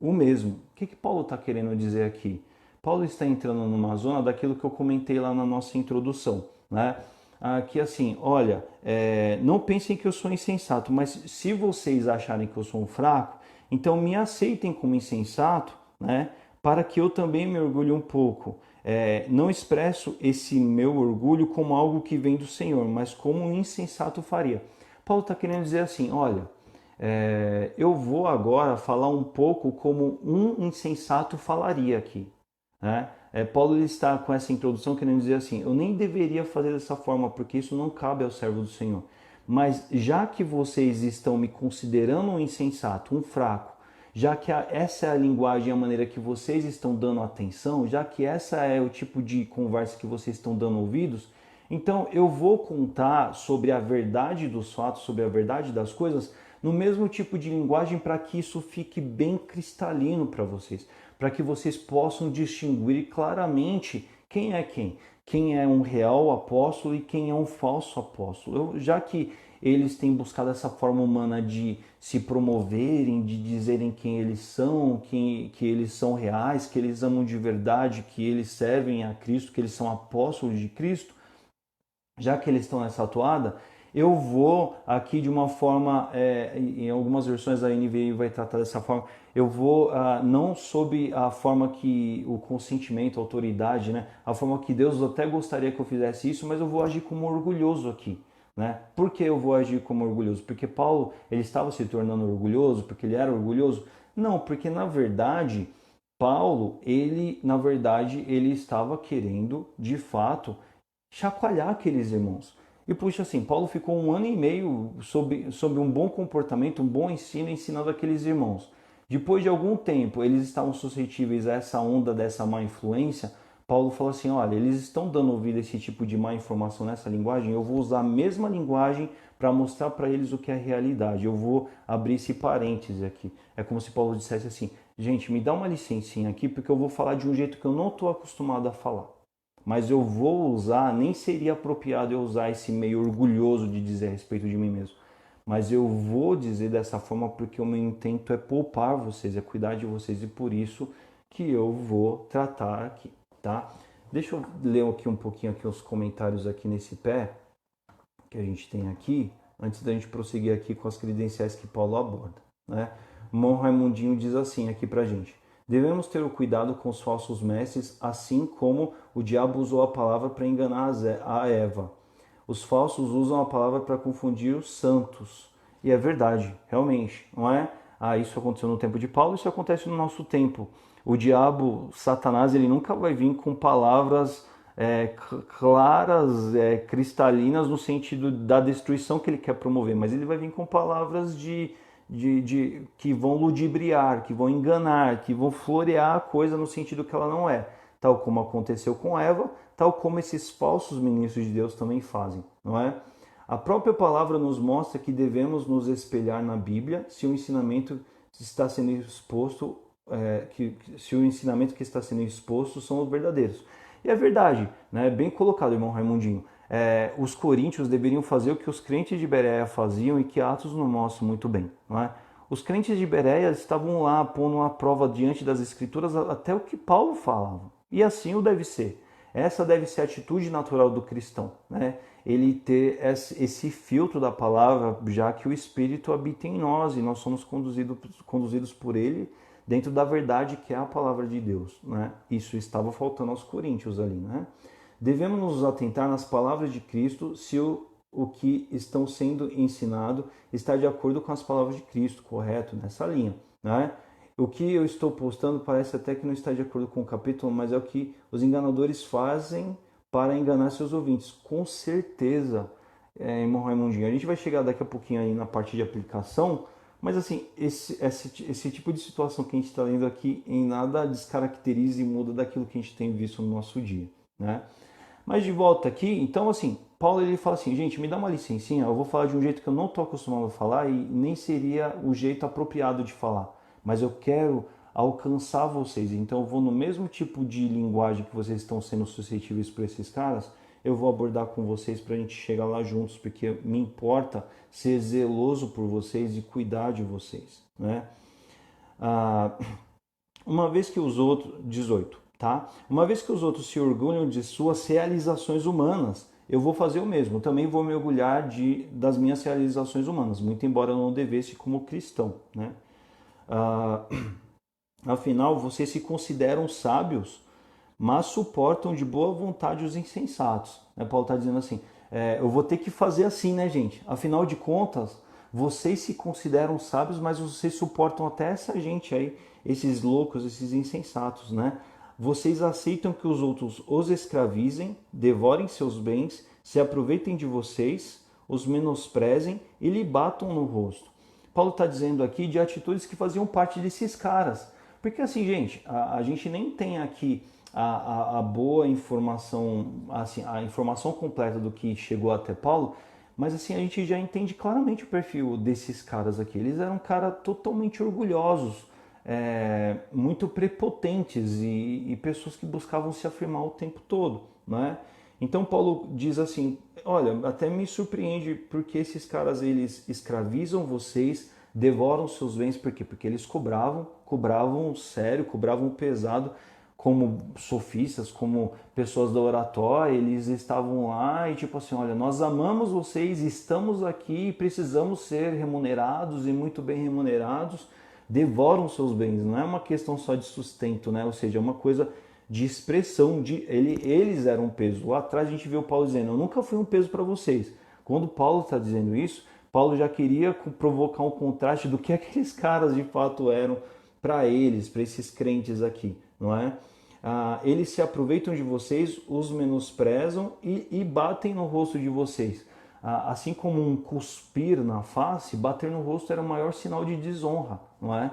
o mesmo. O que Paulo está querendo dizer aqui? Paulo está entrando numa zona daquilo que eu comentei lá na nossa introdução, né? Que assim, olha, não pensem que eu sou insensato, mas se vocês acharem que eu sou um fraco, então me aceitem como insensato, né? Para que eu também me orgulhe um pouco. Não expresso esse meu orgulho como algo que vem do Senhor, mas como um insensato faria. Paulo está querendo dizer assim, olha, eu vou agora falar um pouco como um insensato falaria aqui. Né? Paulo está com essa introdução querendo dizer assim, eu nem deveria fazer dessa forma, porque isso não cabe ao servo do Senhor. Mas já que vocês estão me considerando um insensato, um fraco, já que essa é a linguagem, a maneira que vocês estão dando atenção, já que essa é o tipo de conversa que vocês estão dando ouvidos, então eu vou contar sobre a verdade dos fatos, sobre a verdade das coisas, no mesmo tipo de linguagem para que isso fique bem cristalino para vocês, para que vocês possam distinguir claramente Quem é quem? Quem é um real apóstolo e quem é um falso apóstolo? Já que eles têm buscado essa forma humana de se promoverem, de dizerem quem eles são, que eles são reais, que eles amam de verdade, que eles servem a Cristo, que eles são apóstolos de Cristo, já que eles estão nessa atuada, eu vou aqui de uma forma, em algumas versões da NVI vai tratar dessa forma, eu vou não sob a forma que o consentimento, a autoridade, né, a forma que Deus até gostaria que eu fizesse isso, mas eu vou agir como orgulhoso aqui. Né? Por que eu vou agir como orgulhoso? Porque Paulo ele estava se tornando orgulhoso, porque ele era orgulhoso? Não, porque na verdade Paulo, ele estava querendo, de fato, chacoalhar aqueles irmãos. E puxa assim, Paulo ficou 1 ano e meio sob um bom comportamento, um bom ensino, ensinando aqueles irmãos. Depois de algum tempo, eles estavam suscetíveis a essa onda dessa má influência. Paulo falou assim, olha, eles estão dando ouvido a esse tipo de má informação nessa linguagem, eu vou usar a mesma linguagem para mostrar para eles o que é realidade. Eu vou abrir esse parêntese aqui. É como se Paulo dissesse assim, gente, me dá uma licencinha aqui, porque eu vou falar de um jeito que eu não estou acostumado a falar. Mas eu vou usar, nem seria apropriado eu usar esse meio orgulhoso de dizer a respeito de mim mesmo. Mas eu vou dizer dessa forma porque o meu intento é poupar vocês, é cuidar de vocês e por isso que eu vou tratar aqui, tá? Deixa eu ler aqui um pouquinho aqui os comentários aqui nesse pé que a gente tem aqui, antes da gente prosseguir aqui com as credenciais que Paulo aborda, né? Mão Raimundinho diz assim aqui pra gente: devemos ter o cuidado com os falsos mestres, assim como o diabo usou a palavra para enganar a Eva. Os falsos usam a palavra para confundir os santos. E é verdade, realmente, não é? Isso aconteceu no tempo de Paulo, isso acontece no nosso tempo. O diabo, Satanás, ele nunca vai vir com palavras claras, cristalinas, no sentido da destruição que ele quer promover, mas ele vai vir com palavras que vão ludibriar, que vão enganar, que vão florear a coisa no sentido que ela não é. Tal como aconteceu com Eva, tal como esses falsos ministros de Deus também fazem, não é? A própria palavra nos mostra que devemos nos espelhar na Bíblia se o ensinamento está sendo exposto, se o ensinamento que está sendo exposto são os verdadeiros. E é verdade, né? Bem colocado, irmão Raimundinho. Os coríntios deveriam fazer o que os crentes de Bereia faziam e que Atos nos mostra muito bem, não é? Os crentes de Bereia estavam lá pondo a prova diante das escrituras até o que Paulo falava. E assim o deve ser. Essa deve ser a atitude natural do cristão, né? Ele ter esse filtro da palavra, já que o Espírito habita em nós e nós somos conduzidos por ele dentro da verdade que é a palavra de Deus, né? Isso estava faltando aos coríntios ali, né? Devemos nos atentar nas palavras de Cristo se o que estão sendo ensinado está de acordo com as palavras de Cristo, correto? Nessa linha, né? O que eu estou postando parece até que não está de acordo com o capítulo, mas é o que os enganadores fazem para enganar seus ouvintes. Com certeza, irmão Raimundinho. A gente vai chegar daqui a pouquinho aí na parte de aplicação, mas assim, esse tipo de situação que a gente está lendo aqui em nada descaracteriza e muda daquilo que a gente tem visto no nosso dia, né? Mas de volta aqui, então assim, Paulo ele fala assim, gente, me dá uma licencinha, eu vou falar de um jeito que eu não estou acostumado a falar e nem seria o jeito apropriado de falar, mas eu quero alcançar vocês, então eu vou no mesmo tipo de linguagem que vocês estão sendo suscetíveis por esses caras, eu vou abordar com vocês para a gente chegar lá juntos, porque me importa ser zeloso por vocês e cuidar de vocês, né? Uma vez que os outros, 18, tá? Uma vez que os outros se orgulham de suas realizações humanas, eu vou fazer o mesmo. Também vou me orgulhar das minhas realizações humanas, muito embora eu não devesse como cristão, né? Afinal, vocês se consideram sábios, mas suportam de boa vontade os insensatos. Paulo está dizendo assim, eu vou ter que fazer assim, né, gente? Afinal de contas, vocês se consideram sábios, mas vocês suportam até essa gente aí, esses loucos, esses insensatos, né? Vocês aceitam que os outros os escravizem, devorem seus bens, se aproveitem de vocês, os menosprezem e lhe batam no rosto. Paulo está dizendo aqui de atitudes que faziam parte desses caras. Porque assim, gente, a gente nem tem aqui a boa informação, assim, a informação completa do que chegou até Paulo, mas assim, a gente já entende claramente o perfil desses caras aqui. Eles eram caras totalmente orgulhosos, muito prepotentes e pessoas que buscavam se afirmar o tempo todo, né? Então Paulo diz assim, olha, até me surpreende porque esses caras eles escravizam vocês, devoram seus bens, por quê? Porque eles cobravam sério, cobravam pesado, como sofistas, como pessoas da oratória, eles estavam lá e tipo assim, olha, nós amamos vocês, estamos aqui, precisamos ser remunerados e muito bem remunerados, devoram seus bens, não é uma questão só de sustento, né? Ou seja, é uma coisa de expressão, eles eram um peso. Lá atrás a gente vê o Paulo dizendo, eu nunca fui um peso para vocês. Quando Paulo está dizendo isso, Paulo já queria provocar um contraste do que aqueles caras de fato eram para eles, para esses crentes aqui, não é? Eles se aproveitam de vocês, os menosprezam e batem no rosto de vocês. Assim como um cuspir na face, bater no rosto era o maior sinal de desonra, não é?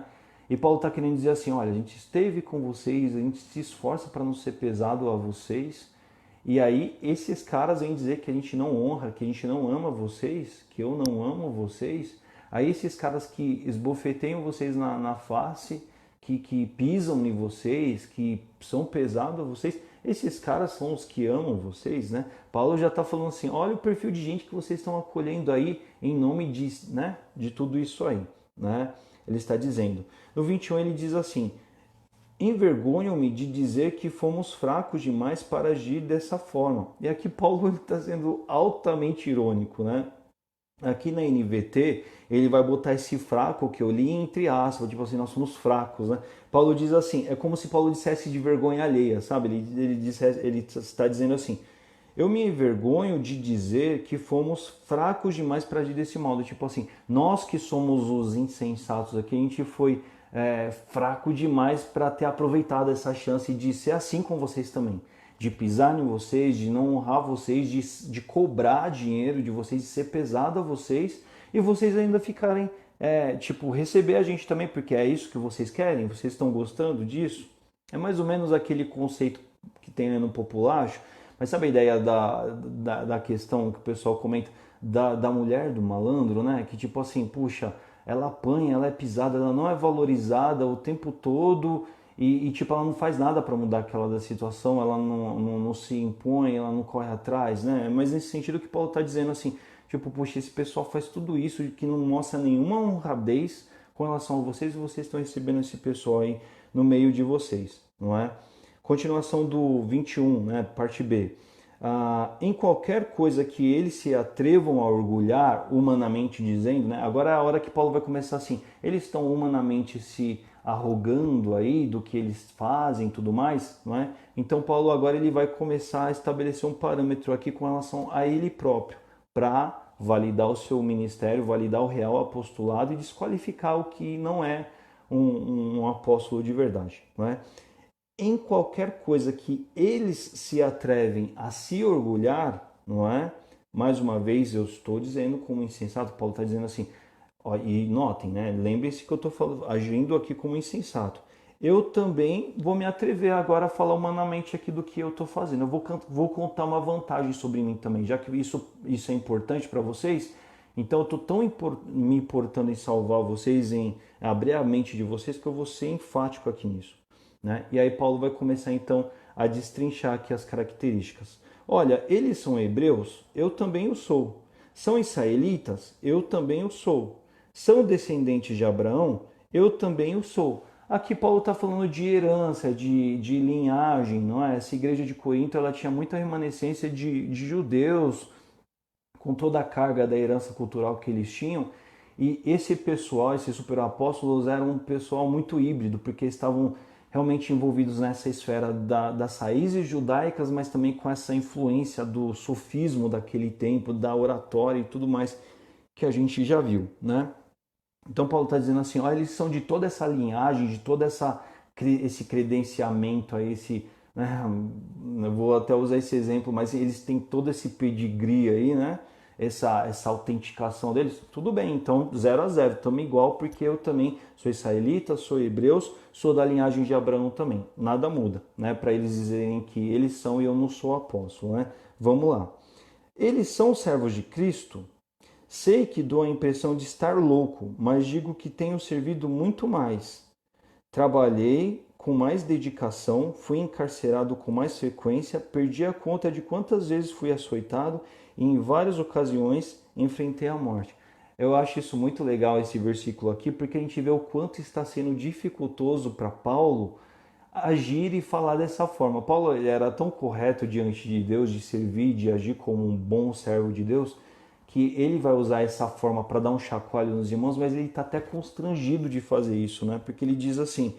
E Paulo está querendo dizer assim, olha, a gente esteve com vocês, a gente se esforça para não ser pesado a vocês, e aí esses caras vêm dizer que a gente não honra, que a gente não ama vocês, que eu não amo vocês, aí esses caras que esbofeteiam vocês na face, que pisam em vocês, que são pesados a vocês, esses caras são os que amam vocês, né? Paulo já está falando assim, olha o perfil de gente que vocês estão acolhendo aí em nome de tudo isso aí, né? Ele está dizendo. No 21 ele diz assim, envergonham-me de dizer que fomos fracos demais para agir dessa forma. E aqui Paulo está sendo altamente irônico, né? Aqui na NVT, ele vai botar esse fraco que eu li entre aspas, tipo assim, nós somos fracos, né? Paulo diz assim, é como se Paulo dissesse de vergonha alheia, sabe? Ele está dizendo assim, eu me envergonho de dizer que fomos fracos demais para agir desse modo. Tipo assim, nós que somos os insensatos aqui, a gente foi fraco demais para ter aproveitado essa chance de ser assim com vocês também. De pisar em vocês, de não honrar vocês, de cobrar dinheiro de vocês, de ser pesado a vocês e vocês ainda ficarem, receber a gente também, porque é isso que vocês querem? Vocês estão gostando disso? É mais ou menos aquele conceito que tem aí no populacho. Mas sabe a ideia da questão que o pessoal comenta da mulher do malandro, né? Que tipo assim, puxa, ela apanha, ela é pisada, ela não é valorizada o tempo todo tipo, ela não faz nada para mudar aquela da situação, ela não se impõe, ela não corre atrás, né? Mas nesse sentido que Paulo está dizendo assim, tipo, puxa, esse pessoal faz tudo isso que não mostra nenhuma honradez com relação a vocês e vocês estão recebendo esse pessoal aí no meio de vocês, não é? Continuação do 21, né, parte B. Em qualquer coisa que eles se atrevam a orgulhar, humanamente dizendo, né? Agora é a hora que Paulo vai começar assim, eles estão humanamente se arrogando aí do que eles fazem e tudo mais, não é? Então Paulo agora ele vai começar a estabelecer um parâmetro aqui com relação a ele próprio, para validar o seu ministério, validar o real apostolado e desqualificar o que não é um apóstolo de verdade, não é? Em qualquer coisa que eles se atrevem a se orgulhar, não é? Mais uma vez, eu estou dizendo como insensato, Paulo está dizendo assim, ó, e notem, né? Lembrem-se que eu estou agindo aqui como insensato. Eu também vou me atrever agora a falar humanamente aqui do que eu estou fazendo. Eu vou contar uma vantagem sobre mim também, já que isso é importante para vocês. Então eu estou tão me importando em salvar vocês, em abrir a mente de vocês, que eu vou ser enfático aqui nisso. Né? E aí Paulo vai começar então a destrinchar aqui as características. Olha, eles são hebreus? Eu também o sou. São israelitas? Eu também o sou. São descendentes de Abraão? Eu também o sou. Aqui Paulo está falando de herança, de linhagem, não é? Essa igreja de Corinto ela tinha muita remanescência de judeus, com toda a carga da herança cultural que eles tinham. E esse pessoal, esses superapóstolos, eram um pessoal muito híbrido, porque estavam realmente envolvidos nessa esfera das raízes judaicas, mas também com essa influência do sofismo daquele tempo, da oratória e tudo mais que a gente já viu, né? Então Paulo está dizendo assim, olha, eles são de toda essa linhagem, de todo esse credenciamento, né? Eu vou até usar esse exemplo, mas eles têm todo esse pedigree aí, né? Essa autenticação deles, tudo bem, então 0-0, estamos igual, porque eu também sou israelita, sou hebreus, sou da linhagem de Abraão também, nada muda, né? Para eles dizerem que eles são e eu não sou apóstolo, né? Vamos lá. Eles são servos de Cristo? Sei que dou a impressão de estar louco, mas digo que tenho servido muito mais. Trabalhei com mais dedicação, fui encarcerado com mais frequência, perdi a conta de quantas vezes fui açoitado e em várias ocasiões enfrentei a morte. Eu acho isso muito legal, esse versículo aqui, porque a gente vê o quanto está sendo dificultoso para Paulo agir e falar dessa forma. Paulo, ele era tão correto diante de Deus, de servir, de agir como um bom servo de Deus, que ele vai usar essa forma para dar um chacoalho nos irmãos, mas ele está até constrangido de fazer isso, né? Porque ele diz assim,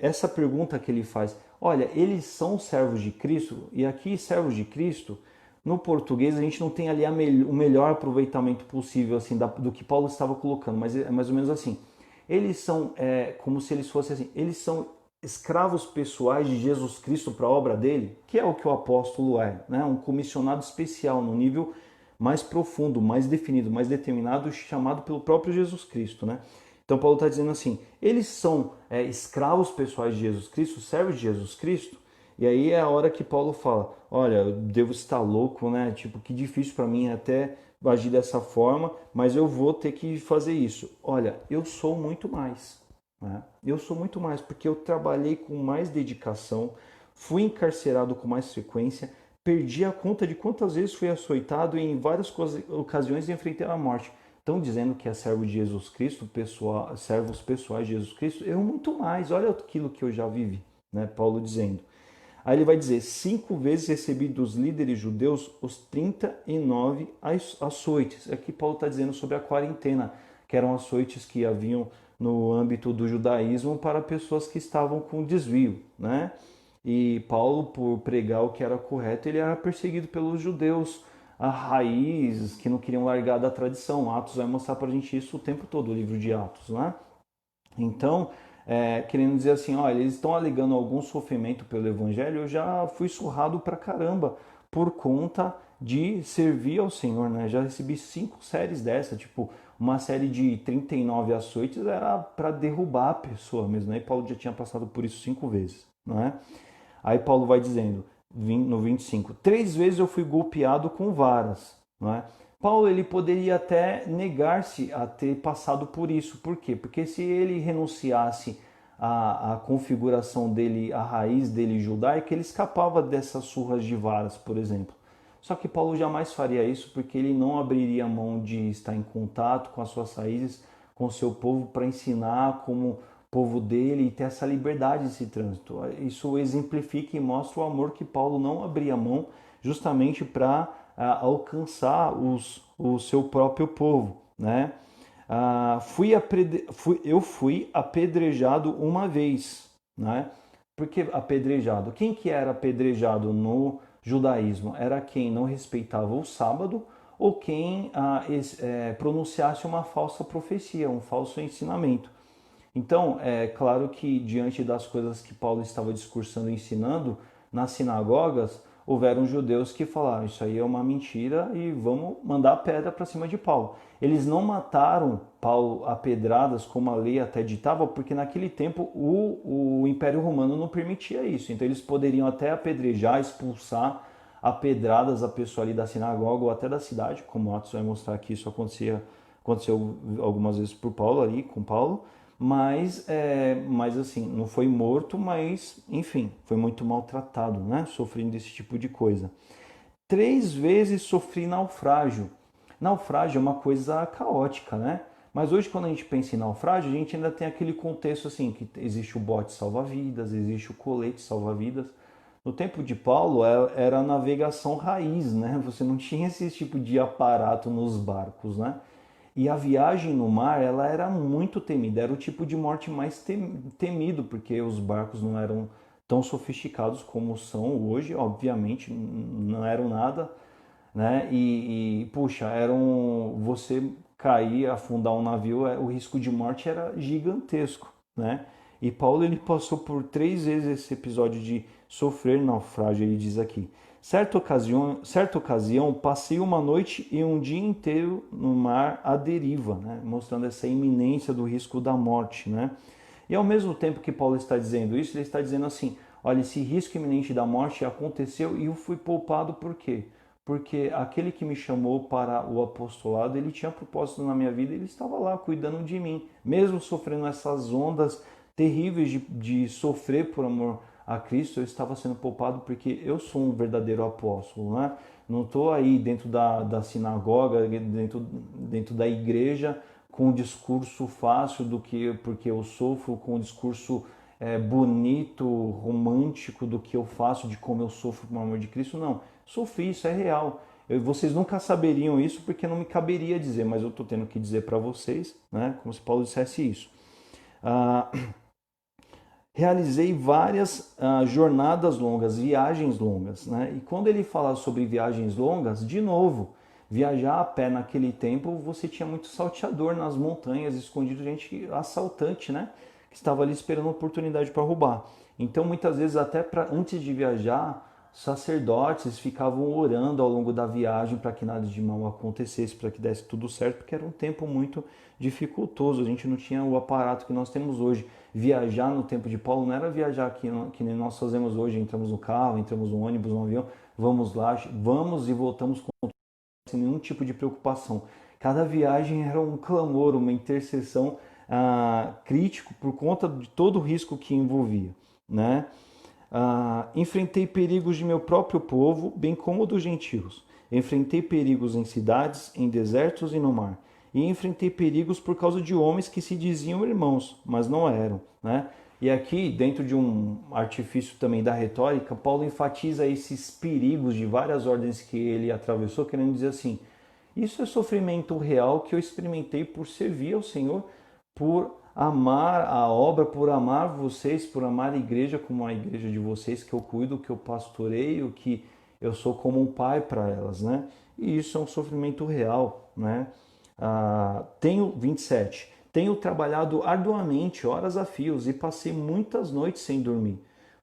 essa pergunta que ele faz, olha, eles são servos de Cristo, e aqui servos de Cristo, no português a gente não tem ali o melhor aproveitamento possível assim do que Paulo estava colocando, mas é mais ou menos assim. Eles são como se eles fossem assim, eles são escravos pessoais de Jesus Cristo para a obra dele, que é o que o apóstolo é, né? Um comissionado especial no nível mais profundo, mais definido, mais determinado, chamado pelo próprio Jesus Cristo, né? Então Paulo está dizendo assim, eles são escravos pessoais de Jesus Cristo, servos de Jesus Cristo, e aí é a hora que Paulo fala, olha, eu devo estar louco, né? Tipo, que difícil para mim até agir dessa forma, mas eu vou ter que fazer isso. Olha, eu sou muito mais, né? Eu sou muito mais, porque eu trabalhei com mais dedicação, fui encarcerado com mais frequência, perdi a conta de quantas vezes fui açoitado e em várias ocasiões enfrentei a morte. Estão dizendo que é servo de Jesus Cristo, servos pessoais de Jesus Cristo, eu muito mais, olha aquilo que eu já vivi, né? Paulo dizendo. Aí ele vai dizer, 5 vezes recebi dos líderes judeus os 39 açoites. Aqui Paulo está dizendo sobre a quarentena, que eram açoites que haviam no âmbito do judaísmo para pessoas que estavam com desvio, né? E Paulo, por pregar o que era correto, ele era perseguido pelos judeus, a raízes que não queriam largar da tradição. Atos vai mostrar para a gente isso o tempo todo, o livro de Atos, né? Então, querendo dizer assim, olha, eles estão alegando algum sofrimento pelo evangelho, eu já fui surrado pra caramba por conta de servir ao Senhor, né? Já recebi 5 séries dessa, tipo, uma série de 39 açoites era para derrubar a pessoa mesmo, né? E Paulo já tinha passado por isso 5 vezes, não é? Aí Paulo vai dizendo, no 25, 3 vezes eu fui golpeado com varas, não é? Paulo ele poderia até negar-se a ter passado por isso. Por quê? Porque se ele renunciasse à configuração dele, à raiz dele judaica, ele escapava dessas surras de varas, por exemplo. Só que Paulo jamais faria isso porque ele não abriria mão de estar em contato com as suas raízes, com o seu povo, para ensinar como povo dele e ter essa liberdade desse trânsito. Isso exemplifica e mostra o amor que Paulo não abria mão justamente para alcançar o seu próprio povo, né? Eu fui apedrejado uma vez, né? Por que apedrejado? Quem que era apedrejado no judaísmo? Era quem não respeitava o sábado ou quem pronunciasse uma falsa profecia, um falso ensinamento. Então, é claro que diante das coisas que Paulo estava discursando e ensinando nas sinagogas, houveram judeus que falaram, isso aí é uma mentira e vamos mandar a pedra para cima de Paulo. Eles não mataram Paulo a pedradas, como a lei até ditava, porque naquele tempo o Império Romano não permitia isso. Então eles poderiam até apedrejar, expulsar a pedradas a pessoa ali da sinagoga ou até da cidade, como Atos vai mostrar que isso aconteceu algumas vezes por Paulo ali, com Paulo, mas assim, não foi morto, mas enfim, foi muito maltratado, né? Sofrendo desse tipo de coisa. 3 vezes sofri naufrágio. Naufrágio é uma coisa caótica, né? Mas hoje, quando a gente pensa em naufrágio, a gente ainda tem aquele contexto assim, que existe o bote salva-vidas, existe o colete salva-vidas. No tempo de Paulo era a navegação raiz, né? Você não tinha esse tipo de aparato nos barcos, né? E a viagem no mar, ela era muito temida, era o tipo de morte mais temido, porque os barcos não eram tão sofisticados como são hoje, obviamente, não eram nada, né? Puxa, você cair, afundar um navio, o risco de morte era gigantesco, né? E Paulo ele passou por 3 vezes esse episódio de sofrer naufrágio, ele diz aqui. Certa ocasião, passei uma noite e um dia inteiro no mar à deriva, né? Mostrando essa iminência do risco da morte, né? E ao mesmo tempo que Paulo está dizendo isso, ele está dizendo assim, olha, esse risco iminente da morte aconteceu e eu fui poupado por quê? Porque aquele que me chamou para o apostolado, ele tinha propósito na minha vida, ele estava lá cuidando de mim, mesmo sofrendo essas ondas terríveis de sofrer por amor a Cristo, eu estava sendo poupado porque eu sou um verdadeiro apóstolo, né? Não estou aí dentro da sinagoga, dentro da igreja, com um discurso fácil do que porque eu sofro, com um discurso bonito, romântico do que eu faço, de como eu sofro por amor de Cristo. Não, sofri, isso é real. Vocês nunca saberiam isso porque não me caberia dizer, mas eu estou tendo que dizer para vocês, né? Como se Paulo dissesse isso. Ah, realizei várias jornadas longas, viagens longas, né? E quando ele fala sobre viagens longas, de novo, viajar a pé naquele tempo, você tinha muito salteador nas montanhas, escondido, gente assaltante, né? Que estava ali esperando a oportunidade para roubar. Então, muitas vezes, até antes de viajar, sacerdotes ficavam orando ao longo da viagem para que nada de mal acontecesse, para que desse tudo certo, porque era um tempo muito dificultoso. A gente não tinha o aparato que nós temos hoje. Viajar no tempo de Paulo não era viajar que nem nós fazemos hoje, entramos no carro, entramos no ônibus, no avião, vamos lá, vamos e voltamos sem nenhum tipo de preocupação. Cada viagem era um clamor, uma intercessão crítico por conta de todo o risco que envolvia, né? Enfrentei perigos de meu próprio povo, bem como dos gentios. Enfrentei perigos em cidades, em desertos e no mar. E enfrentei perigos por causa de homens que se diziam irmãos, mas não eram, né? E aqui, dentro de um artifício também da retórica, Paulo enfatiza esses perigos de várias ordens que ele atravessou, querendo dizer assim: isso é sofrimento real que eu experimentei por servir ao Senhor, por amar a obra, por amar vocês, por amar a igreja como a igreja de vocês, que eu cuido, que eu pastoreio, que eu sou como um pai para elas, né? E isso é um sofrimento real, né? Tenho 27. Tenho trabalhado arduamente, horas a fios, e passei muitas noites sem dormir.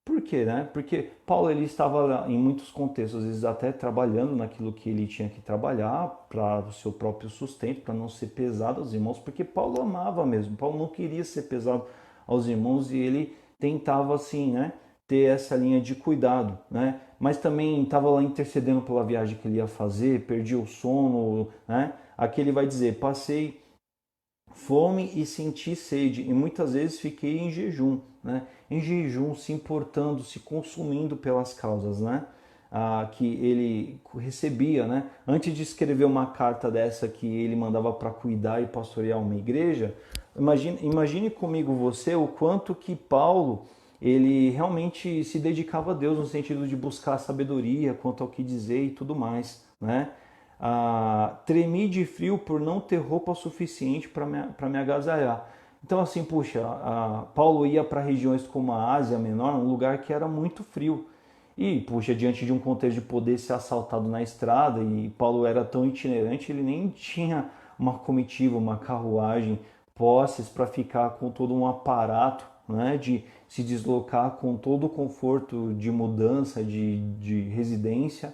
Por quê, né? Porque Paulo ele estava em muitos contextos, às vezes até trabalhando naquilo que ele tinha que trabalhar para o seu próprio sustento, para não ser pesado aos irmãos, porque Paulo amava mesmo. Paulo não queria ser pesado aos irmãos e ele tentava assim, né, ter essa linha de cuidado, né? Mas também estava lá intercedendo pela viagem que ele ia fazer, perdia o sono, né? Aqui ele vai dizer: passei fome e senti sede, e muitas vezes fiquei em jejum, né? Em jejum, se importando, se consumindo pelas causas, né? Que ele recebia, né? Antes de escrever uma carta dessa que ele mandava para cuidar e pastorear uma igreja, imagine comigo você o quanto que Paulo ele realmente se dedicava a Deus no sentido de buscar sabedoria quanto ao que dizer e tudo mais, né? Tremi de frio por não ter roupa suficiente para me agasalhar. Então, assim, puxa, Paulo ia para regiões como a Ásia Menor, um lugar que era muito frio. E, puxa, diante de um contexto de poder ser assaltado na estrada, e Paulo era tão itinerante, ele nem tinha uma comitiva, uma carruagem, posses para ficar com todo um aparato, né, de se deslocar com todo o conforto de mudança, de residência.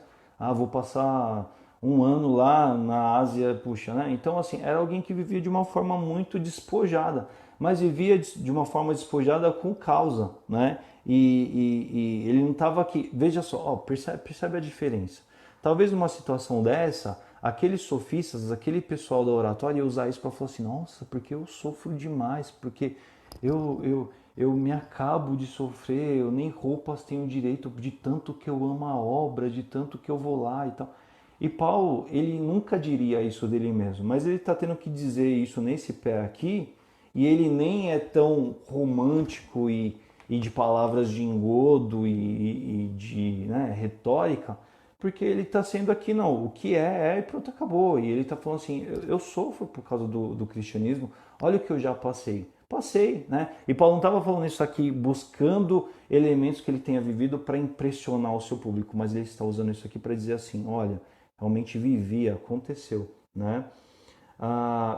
Vou passar um ano lá na Ásia, puxa, né? Então, assim, era alguém que vivia de uma forma muito despojada, mas vivia de uma forma despojada com causa, né? E ele não estava aqui. Veja só, ó, percebe a diferença. Talvez numa situação dessa, aqueles sofistas, aquele pessoal da oratória ia usar isso para falar assim: nossa, porque eu sofro demais, porque eu me acabo de sofrer, eu nem roupas tenho direito de tanto que eu amo a obra, de tanto que eu vou lá e tal. E Paulo, ele nunca diria isso dele mesmo, mas ele está tendo que dizer isso nesse pé aqui, e ele nem é tão romântico e de palavras de engodo e de, né, retórica, porque ele está sendo aqui, não, o que é e pronto, acabou. E ele está falando assim: eu sofro por causa do cristianismo, olha o que eu já passei. Passei, né? E Paulo não estava falando isso aqui buscando elementos que ele tenha vivido para impressionar o seu público, mas ele está usando isso aqui para dizer assim: olha, realmente vivia, aconteceu, né?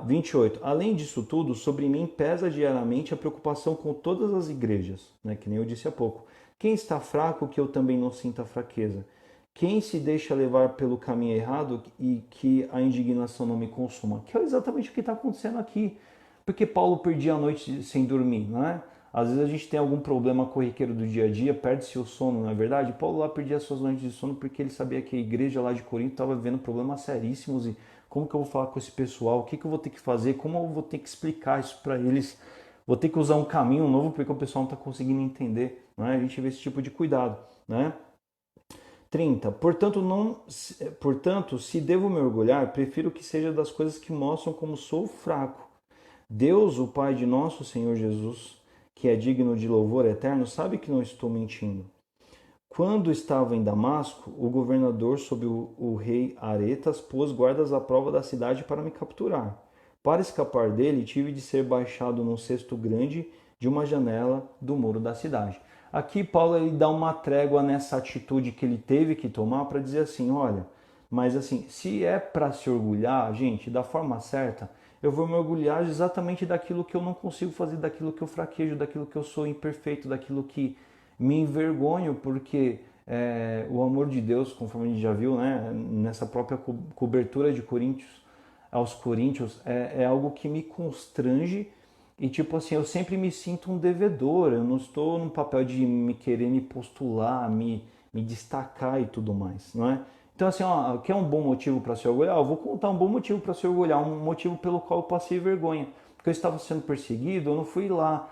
28. Além disso tudo, sobre mim pesa diariamente a preocupação com todas as igrejas, né? Que nem eu disse há pouco. Quem está fraco, que eu também não sinta fraqueza. Quem se deixa levar pelo caminho errado e que a indignação não me consuma. Que é exatamente o que está acontecendo aqui. Porque Paulo perdia a noite sem dormir, não é? Às vezes a gente tem algum problema corriqueiro do dia a dia, perde-se o sono, não é verdade? Paulo lá perdia as suas noites de sono porque ele sabia que a igreja lá de Corinto estava vivendo problemas seríssimos e como que eu vou falar com esse pessoal, o que que eu vou ter que fazer, como eu vou ter que explicar isso para eles, vou ter que usar um caminho novo porque o pessoal não está conseguindo entender, não é? A gente vê esse tipo de cuidado, né? 30. Portanto, se devo me orgulhar, prefiro que seja das coisas que mostram como sou fraco. Deus, o Pai de nosso Senhor Jesus, que é digno de louvor eterno, sabe que não estou mentindo. Quando estava em Damasco, o governador, sob o rei Aretas, pôs guardas à prova da cidade para me capturar. Para escapar dele, tive de ser baixado num cesto grande de uma janela do muro da cidade. Aqui Paulo ele dá uma trégua nessa atitude que ele teve que tomar para dizer assim, olha, mas assim, se é para se orgulhar, gente, da forma certa, eu vou me orgulhar exatamente daquilo que eu não consigo fazer, daquilo que eu fraquejo, daquilo que eu sou imperfeito, daquilo que me envergonho, porque o amor de Deus, conforme a gente já viu, né, nessa própria cobertura de Coríntios, aos Coríntios, é algo que me constrange e, tipo assim, eu sempre me sinto um devedor, eu não estou no papel de me querer me postular, me destacar e tudo mais, não é? Então, assim, ó, quer um bom motivo para se orgulhar? Eu vou contar um bom motivo para se orgulhar, um motivo pelo qual eu passei vergonha. Porque eu estava sendo perseguido, eu não fui lá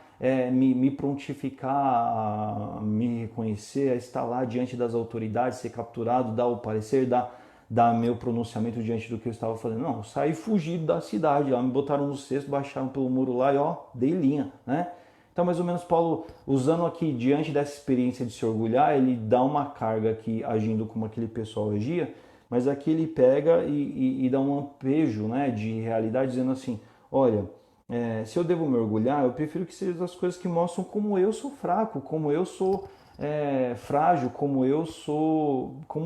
me prontificar, a me reconhecer, a estar lá diante das autoridades, ser capturado, dar o parecer, dar meu pronunciamento diante do que eu estava fazendo. Não, eu saí fugido da cidade, lá me botaram no cesto, baixaram pelo muro lá e ó, dei linha, né? Então, mais ou menos, Paulo, usando aqui, diante dessa experiência de se orgulhar, ele dá uma carga aqui, agindo como aquele pessoal agia, mas aqui ele pega e dá um lampejo, né, de realidade, dizendo assim, olha, se eu devo me orgulhar, eu prefiro que sejam as coisas que mostram como eu sou fraco, como eu sou frágil, como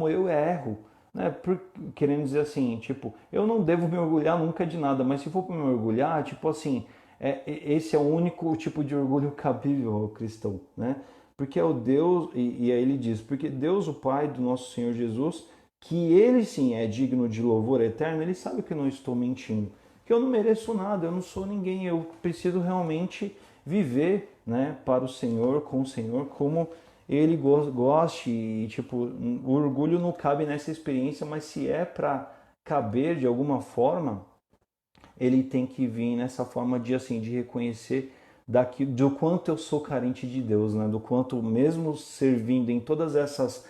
eu erro, né? Querendo dizer assim, tipo, eu não devo me orgulhar nunca de nada, mas se for para me orgulhar, tipo assim, esse é o único tipo de orgulho cabível ao cristão, né? Porque é o Deus, e aí ele diz, porque Deus, o Pai do nosso Senhor Jesus, que ele sim é digno de louvor eterno, ele sabe que eu não estou mentindo, que eu não mereço nada, eu não sou ninguém, eu preciso realmente viver, né, para o Senhor, com o Senhor, como ele goste, e tipo, o orgulho não cabe nessa experiência, mas se é para caber de alguma forma, ele tem que vir nessa forma de assim, de reconhecer do quanto eu sou carente de Deus, né? Do quanto mesmo servindo em todas essas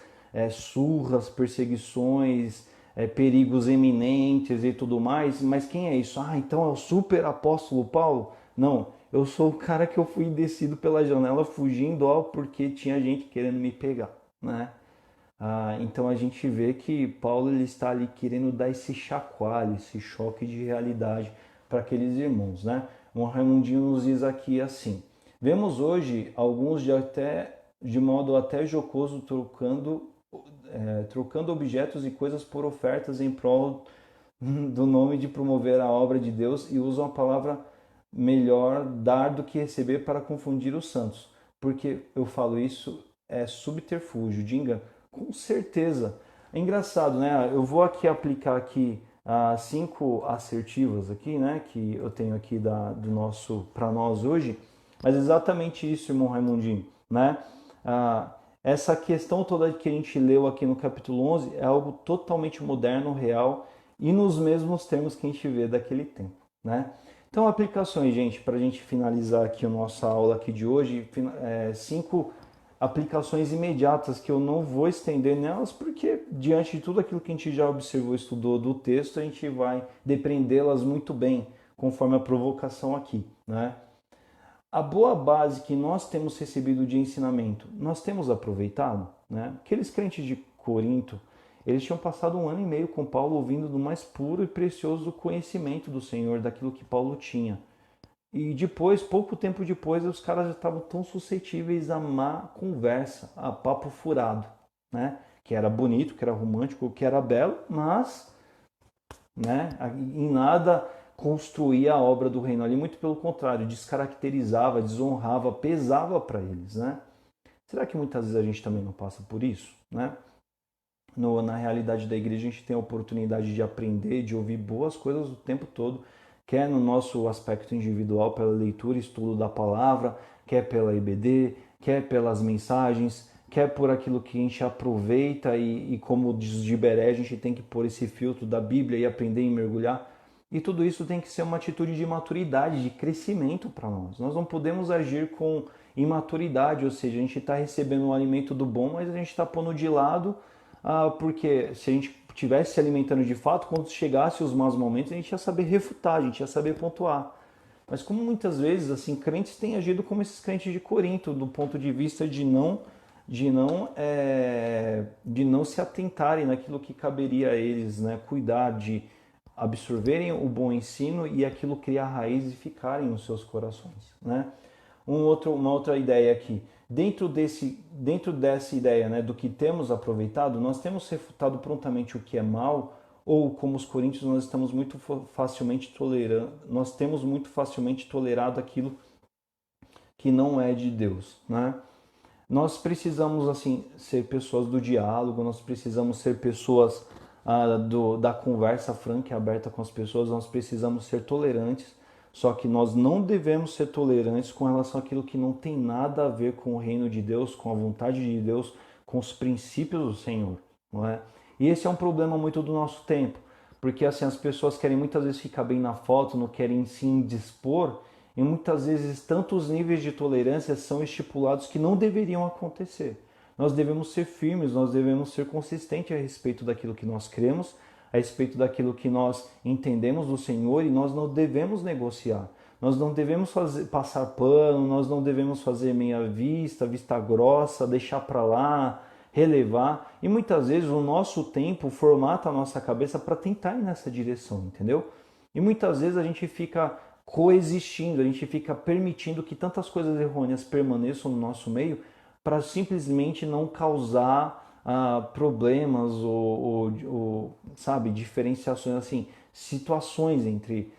surras, perseguições, perigos eminentes e tudo mais, mas quem é isso? Ah, então é o super apóstolo Paulo? Não, eu sou o cara que eu fui descido pela janela fugindo, ó, porque tinha gente querendo me pegar, né? Então a gente vê que Paulo ele está ali querendo dar esse chacoalho, esse choque de realidade para aqueles irmãos, né? O Raimundinho nos diz aqui assim: vemos hoje alguns de modo até jocoso trocando objetos e coisas por ofertas em prol do nome de promover a obra de Deus e usam a palavra melhor dar do que receber para confundir os santos. Porque eu falo isso é subterfúgio, de engano. Com certeza. É engraçado, né? Eu vou aqui aplicar aqui as 5 assertivas aqui, né? Que eu tenho aqui do nosso para nós hoje. Mas exatamente isso, irmão Raimundinho, né? Ah, essa questão toda que a gente leu aqui no capítulo 11 é algo totalmente moderno, real e nos mesmos termos que a gente vê daquele tempo, né? Então, aplicações, gente, para a gente finalizar aqui a nossa aula aqui de hoje, 5 aplicações imediatas que eu não vou estender nelas, porque diante de tudo aquilo que a gente já observou, estudou do texto, a gente vai depreendê-las muito bem, conforme a provocação aqui, né? A boa base que nós temos recebido de ensinamento, nós temos aproveitado, né? Aqueles crentes de Corinto, eles tinham passado 1 ano e meio com Paulo ouvindo do mais puro e precioso conhecimento do Senhor, daquilo que Paulo tinha. E depois, pouco tempo depois, os caras já estavam tão suscetíveis a má conversa, a papo furado, né? Que era bonito, que era romântico, que era belo, mas, né, em nada construía a obra do reino ali, muito pelo contrário, descaracterizava, desonrava, pesava para eles, né? Será que muitas vezes a gente também não passa por isso, né? Na realidade da igreja a gente tem a oportunidade de aprender, de ouvir boas coisas o tempo todo, quer no nosso aspecto individual, pela leitura e estudo da palavra, quer pela IBD, quer pelas mensagens, quer por aquilo que a gente aproveita e como diz Giberé, a gente tem que pôr esse filtro da Bíblia e aprender e mergulhar. E tudo isso tem que ser uma atitude de maturidade, de crescimento para nós. Nós não podemos agir com imaturidade, ou seja, a gente está recebendo um alimento do bom, mas a gente está pondo de lado, porque se a gente estivesse se alimentando de fato, quando chegasse os maus momentos, a gente ia saber refutar, a gente ia saber pontuar. Mas como muitas vezes, assim, crentes têm agido como esses crentes de Corinto, do ponto de vista de não se atentarem naquilo que caberia a eles, né? Cuidar de absorverem o bom ensino e aquilo criar raiz e ficarem nos seus corações, né? Uma outra ideia aqui. Dentro dessa ideia, né, do que temos aproveitado, nós temos refutado prontamente o que é mal, ou como os coríntios, nós temos muito facilmente tolerado aquilo que não é de Deus, né? Nós precisamos, assim, ser pessoas do diálogo, nós precisamos ser pessoas da conversa franca e aberta com as pessoas, nós precisamos ser tolerantes, só que nós não devemos ser tolerantes com relação àquilo que não tem nada a ver com o reino de Deus, com a vontade de Deus, com os princípios do Senhor, não é? E esse é um problema muito do nosso tempo, porque assim as pessoas querem muitas vezes ficar bem na foto, não querem se indispor, e muitas vezes tantos níveis de tolerância são estipulados que não deveriam acontecer. Nós devemos ser firmes, nós devemos ser consistentes a respeito daquilo que nós cremos, a respeito daquilo que nós entendemos do Senhor, e nós não devemos negociar. Nós não devemos passar pano, nós não devemos fazer meia vista, vista grossa, deixar para lá, relevar. E muitas vezes o nosso tempo formata a nossa cabeça para tentar ir nessa direção, entendeu? E muitas vezes a gente fica coexistindo, a gente fica permitindo que tantas coisas errôneas permaneçam no nosso meio para simplesmente não causar problemas sabe, diferenciações, assim, situações entre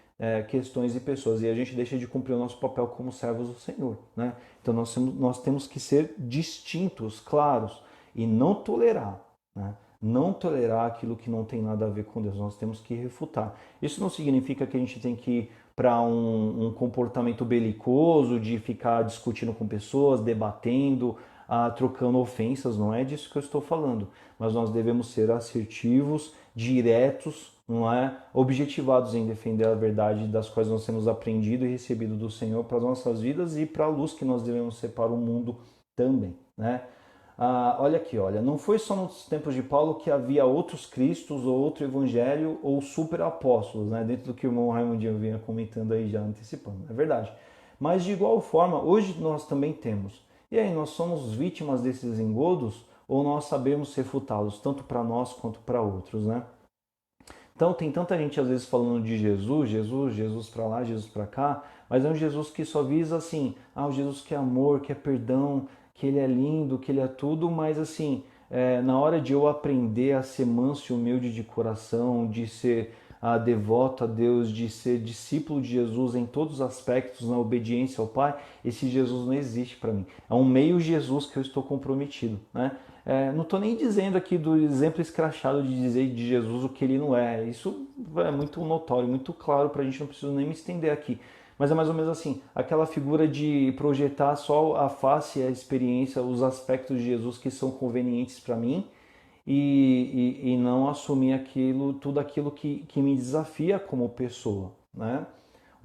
questões e pessoas, e a gente deixa de cumprir o nosso papel como servos do Senhor, né? Então nós temos que ser distintos, claros, e não tolerar, né? Não tolerar aquilo que não tem nada a ver com Deus, nós temos que refutar. Isso não significa que a gente tem que ir para um comportamento belicoso, de ficar discutindo com pessoas, debatendo, trocando ofensas, não é disso que eu estou falando. Mas nós devemos ser assertivos, diretos, não é? Objetivados em defender a verdade das quais nós temos aprendido e recebido do Senhor para as nossas vidas e para a luz que nós devemos ser para o mundo também, né? Olha aqui, olha, não foi só nos tempos de Paulo que havia outros cristos ou outro evangelho ou super apóstolos, né? Dentro do que o irmão Raimundinho vinha comentando aí já antecipando, é verdade. Mas de igual forma, hoje nós também temos. E aí, nós somos vítimas desses engodos ou nós sabemos refutá-los, tanto para nós quanto para outros, né? Então tem tanta gente às vezes falando de Jesus, Jesus, Jesus para lá, Jesus para cá, mas é um Jesus que só visa assim, o Jesus que é amor, que é perdão, que ele é lindo, que ele é tudo, mas assim, na hora de eu aprender a ser manso e humilde de coração, de ser devoto a Deus, de ser discípulo de Jesus em todos os aspectos, na obediência ao Pai, esse Jesus não existe para mim. É um meio Jesus que eu estou comprometido, né? Não estou nem dizendo aqui do exemplo escrachado de dizer de Jesus o que ele não é. Isso é muito notório, muito claro para a gente, não preciso nem me estender aqui. Mas é mais ou menos assim, aquela figura de projetar só a face, a experiência, os aspectos de Jesus que são convenientes para mim e não assumir tudo aquilo que me desafia como pessoa, né?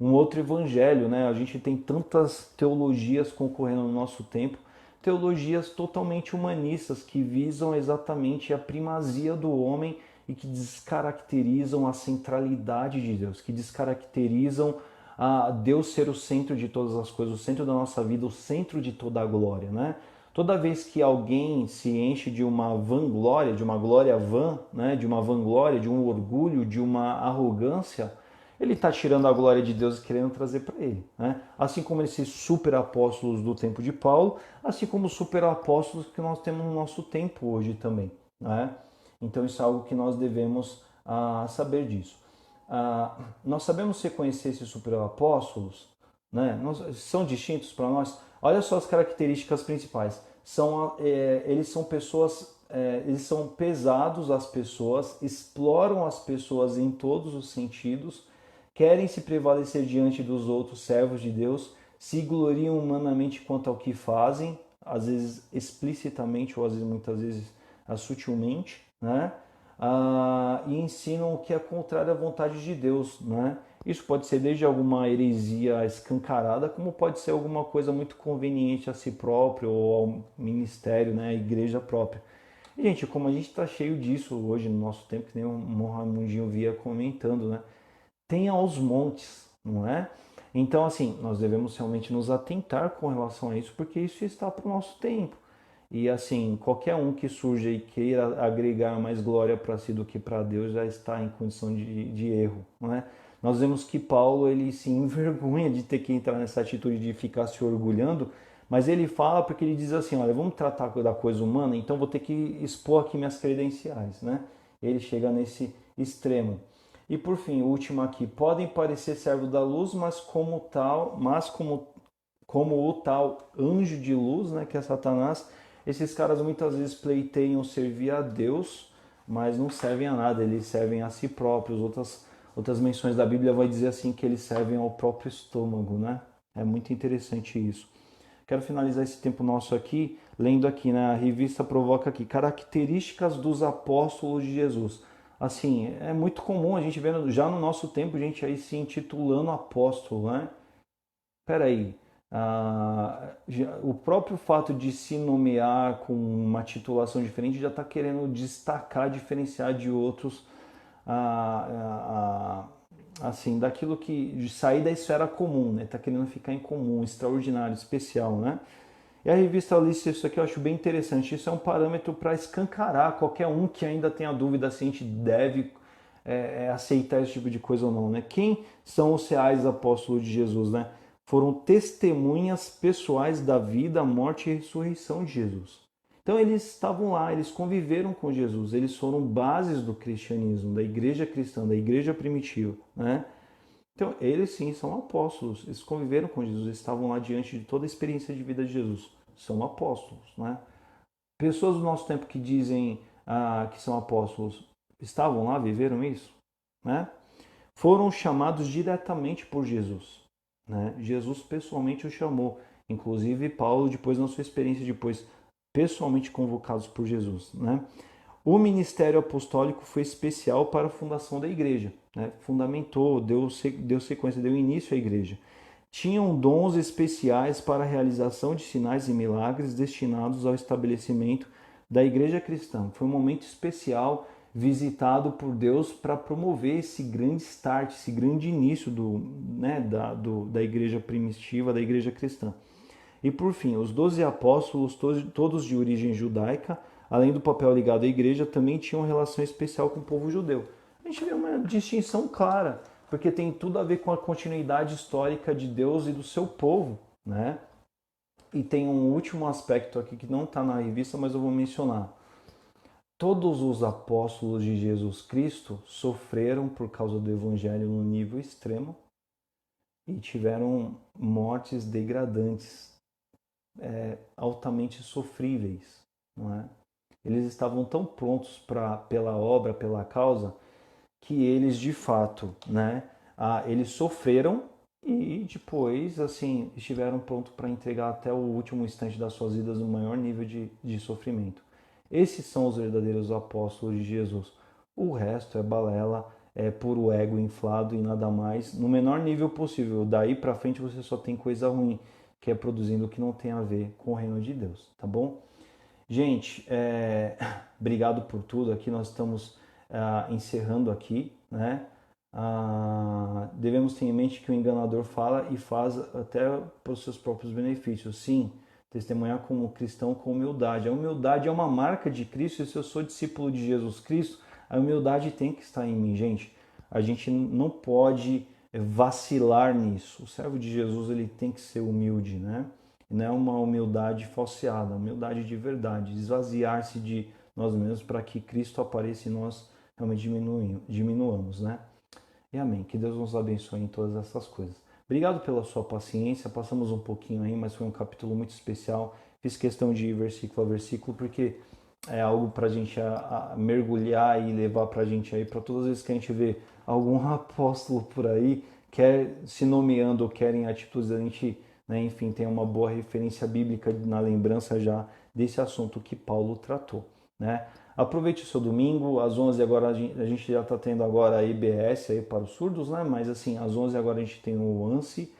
Um outro evangelho, né? A gente tem tantas teologias concorrendo no nosso tempo, teologias totalmente humanistas que visam exatamente a primazia do homem e que descaracterizam a centralidade de Deus, que descaracterizam a Deus ser o centro de todas as coisas, o centro da nossa vida, o centro de toda a glória, né? Toda vez que alguém se enche de uma vanglória, de uma glória vã, né? De uma vanglória, de um orgulho, de uma arrogância, ele está tirando a glória de Deus e querendo trazer para ele, né? Assim como esses super apóstolos do tempo de Paulo, assim como os super apóstolos que nós temos no nosso tempo hoje também, né? Então isso é algo que nós devemos saber disso. Nós sabemos reconhecer esses super apóstolos, né? São distintos para nós. Olha só as características principais. Eles são pessoas, eles são pesados às pessoas, exploram as pessoas em todos os sentidos, querem se prevalecer diante dos outros servos de Deus, se gloriam humanamente quanto ao que fazem, às vezes explicitamente ou às vezes muitas vezes sutilmente, né? e ensinam o que é contrário à vontade de Deus, né? Isso pode ser desde alguma heresia escancarada, como pode ser alguma coisa muito conveniente a si próprio ou ao ministério, né, à igreja própria. E, gente, como a gente está cheio disso hoje no nosso tempo, que nem o Raimundinho via comentando, né? Tem aos montes, não é? Então, assim, nós devemos realmente nos atentar com relação a isso, porque isso está para o nosso tempo. E, assim, qualquer um que surja e queira agregar mais glória para si do que para Deus já está em condição de erro, não é? Nós vemos que Paulo, ele se envergonha de ter que entrar nessa atitude de ficar se orgulhando, mas ele fala porque ele diz assim, olha, vamos tratar da coisa humana, então vou ter que expor aqui minhas credenciais, né? Ele chega nesse extremo. E por fim, o último aqui, podem parecer servos da luz, mas como o tal anjo de luz, né, que é Satanás, esses caras muitas vezes pleiteiam servir a Deus, mas não servem a nada, eles servem a si próprios. Outras menções da Bíblia vai dizer assim que eles servem ao próprio estômago, né? É muito interessante isso. Quero finalizar esse tempo nosso aqui, lendo aqui, né? A revista provoca aqui, características dos apóstolos de Jesus. Assim, é muito comum a gente ver já no nosso tempo gente aí se intitulando apóstolo, né? Peraí, o próprio fato de se nomear com uma titulação diferente já está querendo destacar, diferenciar de outros, assim, daquilo que de sair da esfera comum, né? Está querendo ficar em comum, extraordinário, especial, né? E a revista lista isso aqui eu acho bem interessante. Isso é um parâmetro para escancarar qualquer um que ainda tenha dúvida se a gente deve aceitar esse tipo de coisa ou não, né? Quem são os reais apóstolos de Jesus, né? Foram testemunhas pessoais da vida, morte e ressurreição de Jesus. Então eles estavam lá, eles conviveram com Jesus, eles foram bases do cristianismo, da igreja cristã, da igreja primitiva, né? Então, eles sim são apóstolos, eles conviveram com Jesus, eles estavam lá diante de toda a experiência de vida de Jesus. São apóstolos, né? Pessoas do nosso tempo que dizem que são apóstolos, estavam lá, viveram isso, né? Foram chamados diretamente por Jesus, né? Jesus pessoalmente os chamou. Inclusive, Paulo, depois na sua experiência, depois pessoalmente convocados por Jesus, né? O ministério apostólico foi especial para a fundação da igreja, né? Fundamentou, deu sequência, deu início à igreja. Tinham dons especiais para a realização de sinais e milagres destinados ao estabelecimento da igreja cristã. Foi um momento especial visitado por Deus para promover esse grande start, esse grande início da igreja primitiva, da igreja cristã. E por fim, os 12 apóstolos, todos de origem judaica, além do papel ligado à igreja, também tinham relação especial com o povo judeu. A gente vê uma distinção clara, porque tem tudo a ver com a continuidade histórica de Deus e do seu povo, né? E tem um último aspecto aqui que não está na revista, mas eu vou mencionar. Todos os apóstolos de Jesus Cristo sofreram por causa do evangelho no nível extremo e tiveram mortes degradantes, altamente sofríveis, não é? Eles estavam tão prontos pela obra, pela causa, que eles de fato, né, eles sofreram e depois, assim, estiveram prontos para entregar até o último instante das suas vidas no maior nível de sofrimento. Esses são os verdadeiros apóstolos de Jesus. O resto é balela, é puro ego inflado e nada mais, no menor nível possível. Daí para frente você só tem coisa ruim, que é produzindo o que não tem a ver com o reino de Deus, tá bom? Gente, obrigado por tudo. Aqui nós estamos encerrando aqui, né? Devemos ter em mente que o enganador fala e faz até para os seus próprios benefícios. Sim, testemunhar como cristão com humildade. A humildade é uma marca de Cristo e se eu sou discípulo de Jesus Cristo, a humildade tem que estar em mim, gente. A gente não pode vacilar nisso. O servo de Jesus ele tem que ser humilde, né? Não é uma humildade falseada, humildade de verdade, esvaziar-se de nós mesmos para que Cristo apareça e nós realmente diminuamos, né? E amém. Que Deus nos abençoe em todas essas coisas. Obrigado pela sua paciência. Passamos um pouquinho aí, mas foi um capítulo muito especial. Fiz questão de ir versículo a versículo porque é algo para a gente mergulhar e levar para a gente aí, para todas as vezes que a gente vê algum apóstolo por aí, quer se nomeando ou querem atitudes, a gente, né, enfim, tem uma boa referência bíblica na lembrança já desse assunto que Paulo tratou, né? Aproveite o seu domingo, às 11 agora a gente já está tendo agora a EBS aí para os surdos, né? Mas assim, às 11 agora a gente tem o ANSI,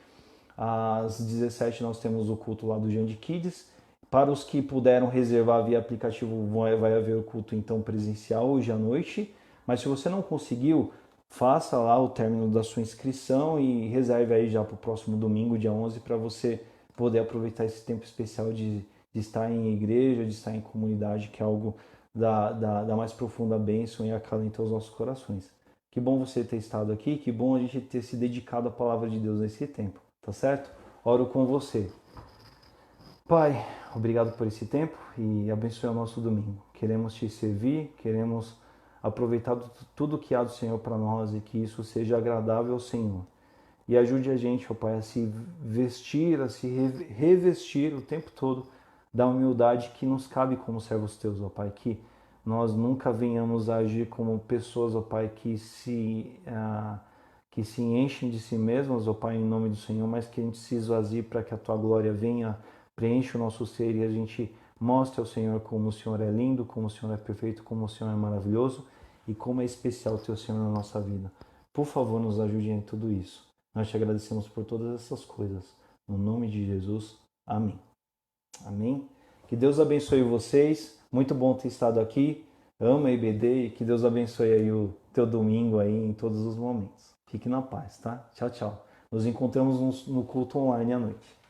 às 17 nós temos o culto lá do Jandi Kids. Para os que puderam reservar via aplicativo, vai haver o culto então presencial hoje à noite. Mas se você não conseguiu, faça lá o término da sua inscrição e reserve aí já para o próximo domingo, dia 11, para você poder aproveitar esse tempo especial de estar em igreja, de estar em comunidade, que é algo da mais profunda bênção e acalenta os nossos corações. Que bom você ter estado aqui, que bom a gente ter se dedicado à palavra de Deus nesse tempo, tá certo? Oro com você. Pai, obrigado por esse tempo e abençoe o nosso domingo. Queremos te servir, queremos aproveitar tudo que há do Senhor para nós e que isso seja agradável ao Senhor. E ajude a gente, ó Pai, a se vestir, a se revestir o tempo todo da humildade que nos cabe como servos teus, ó Pai, que nós nunca venhamos a agir como pessoas, ó Pai, que se enchem de si mesmas, ó Pai, em nome do Senhor, mas que a gente se esvazie para que a Tua glória venha, preencha o nosso ser e a gente mostre ao Senhor como o Senhor é lindo, como o Senhor é perfeito, como o Senhor é maravilhoso e como é especial o Teu Senhor na nossa vida. Por favor, nos ajude em tudo isso. Nós te agradecemos por todas essas coisas. No nome de Jesus, amém. Amém. Que Deus abençoe vocês. Muito bom ter estado aqui. Ama a IBD e que Deus abençoe aí o teu domingo aí em todos os momentos. Fique na paz, tá? Tchau, tchau. Nos encontramos no culto online à noite.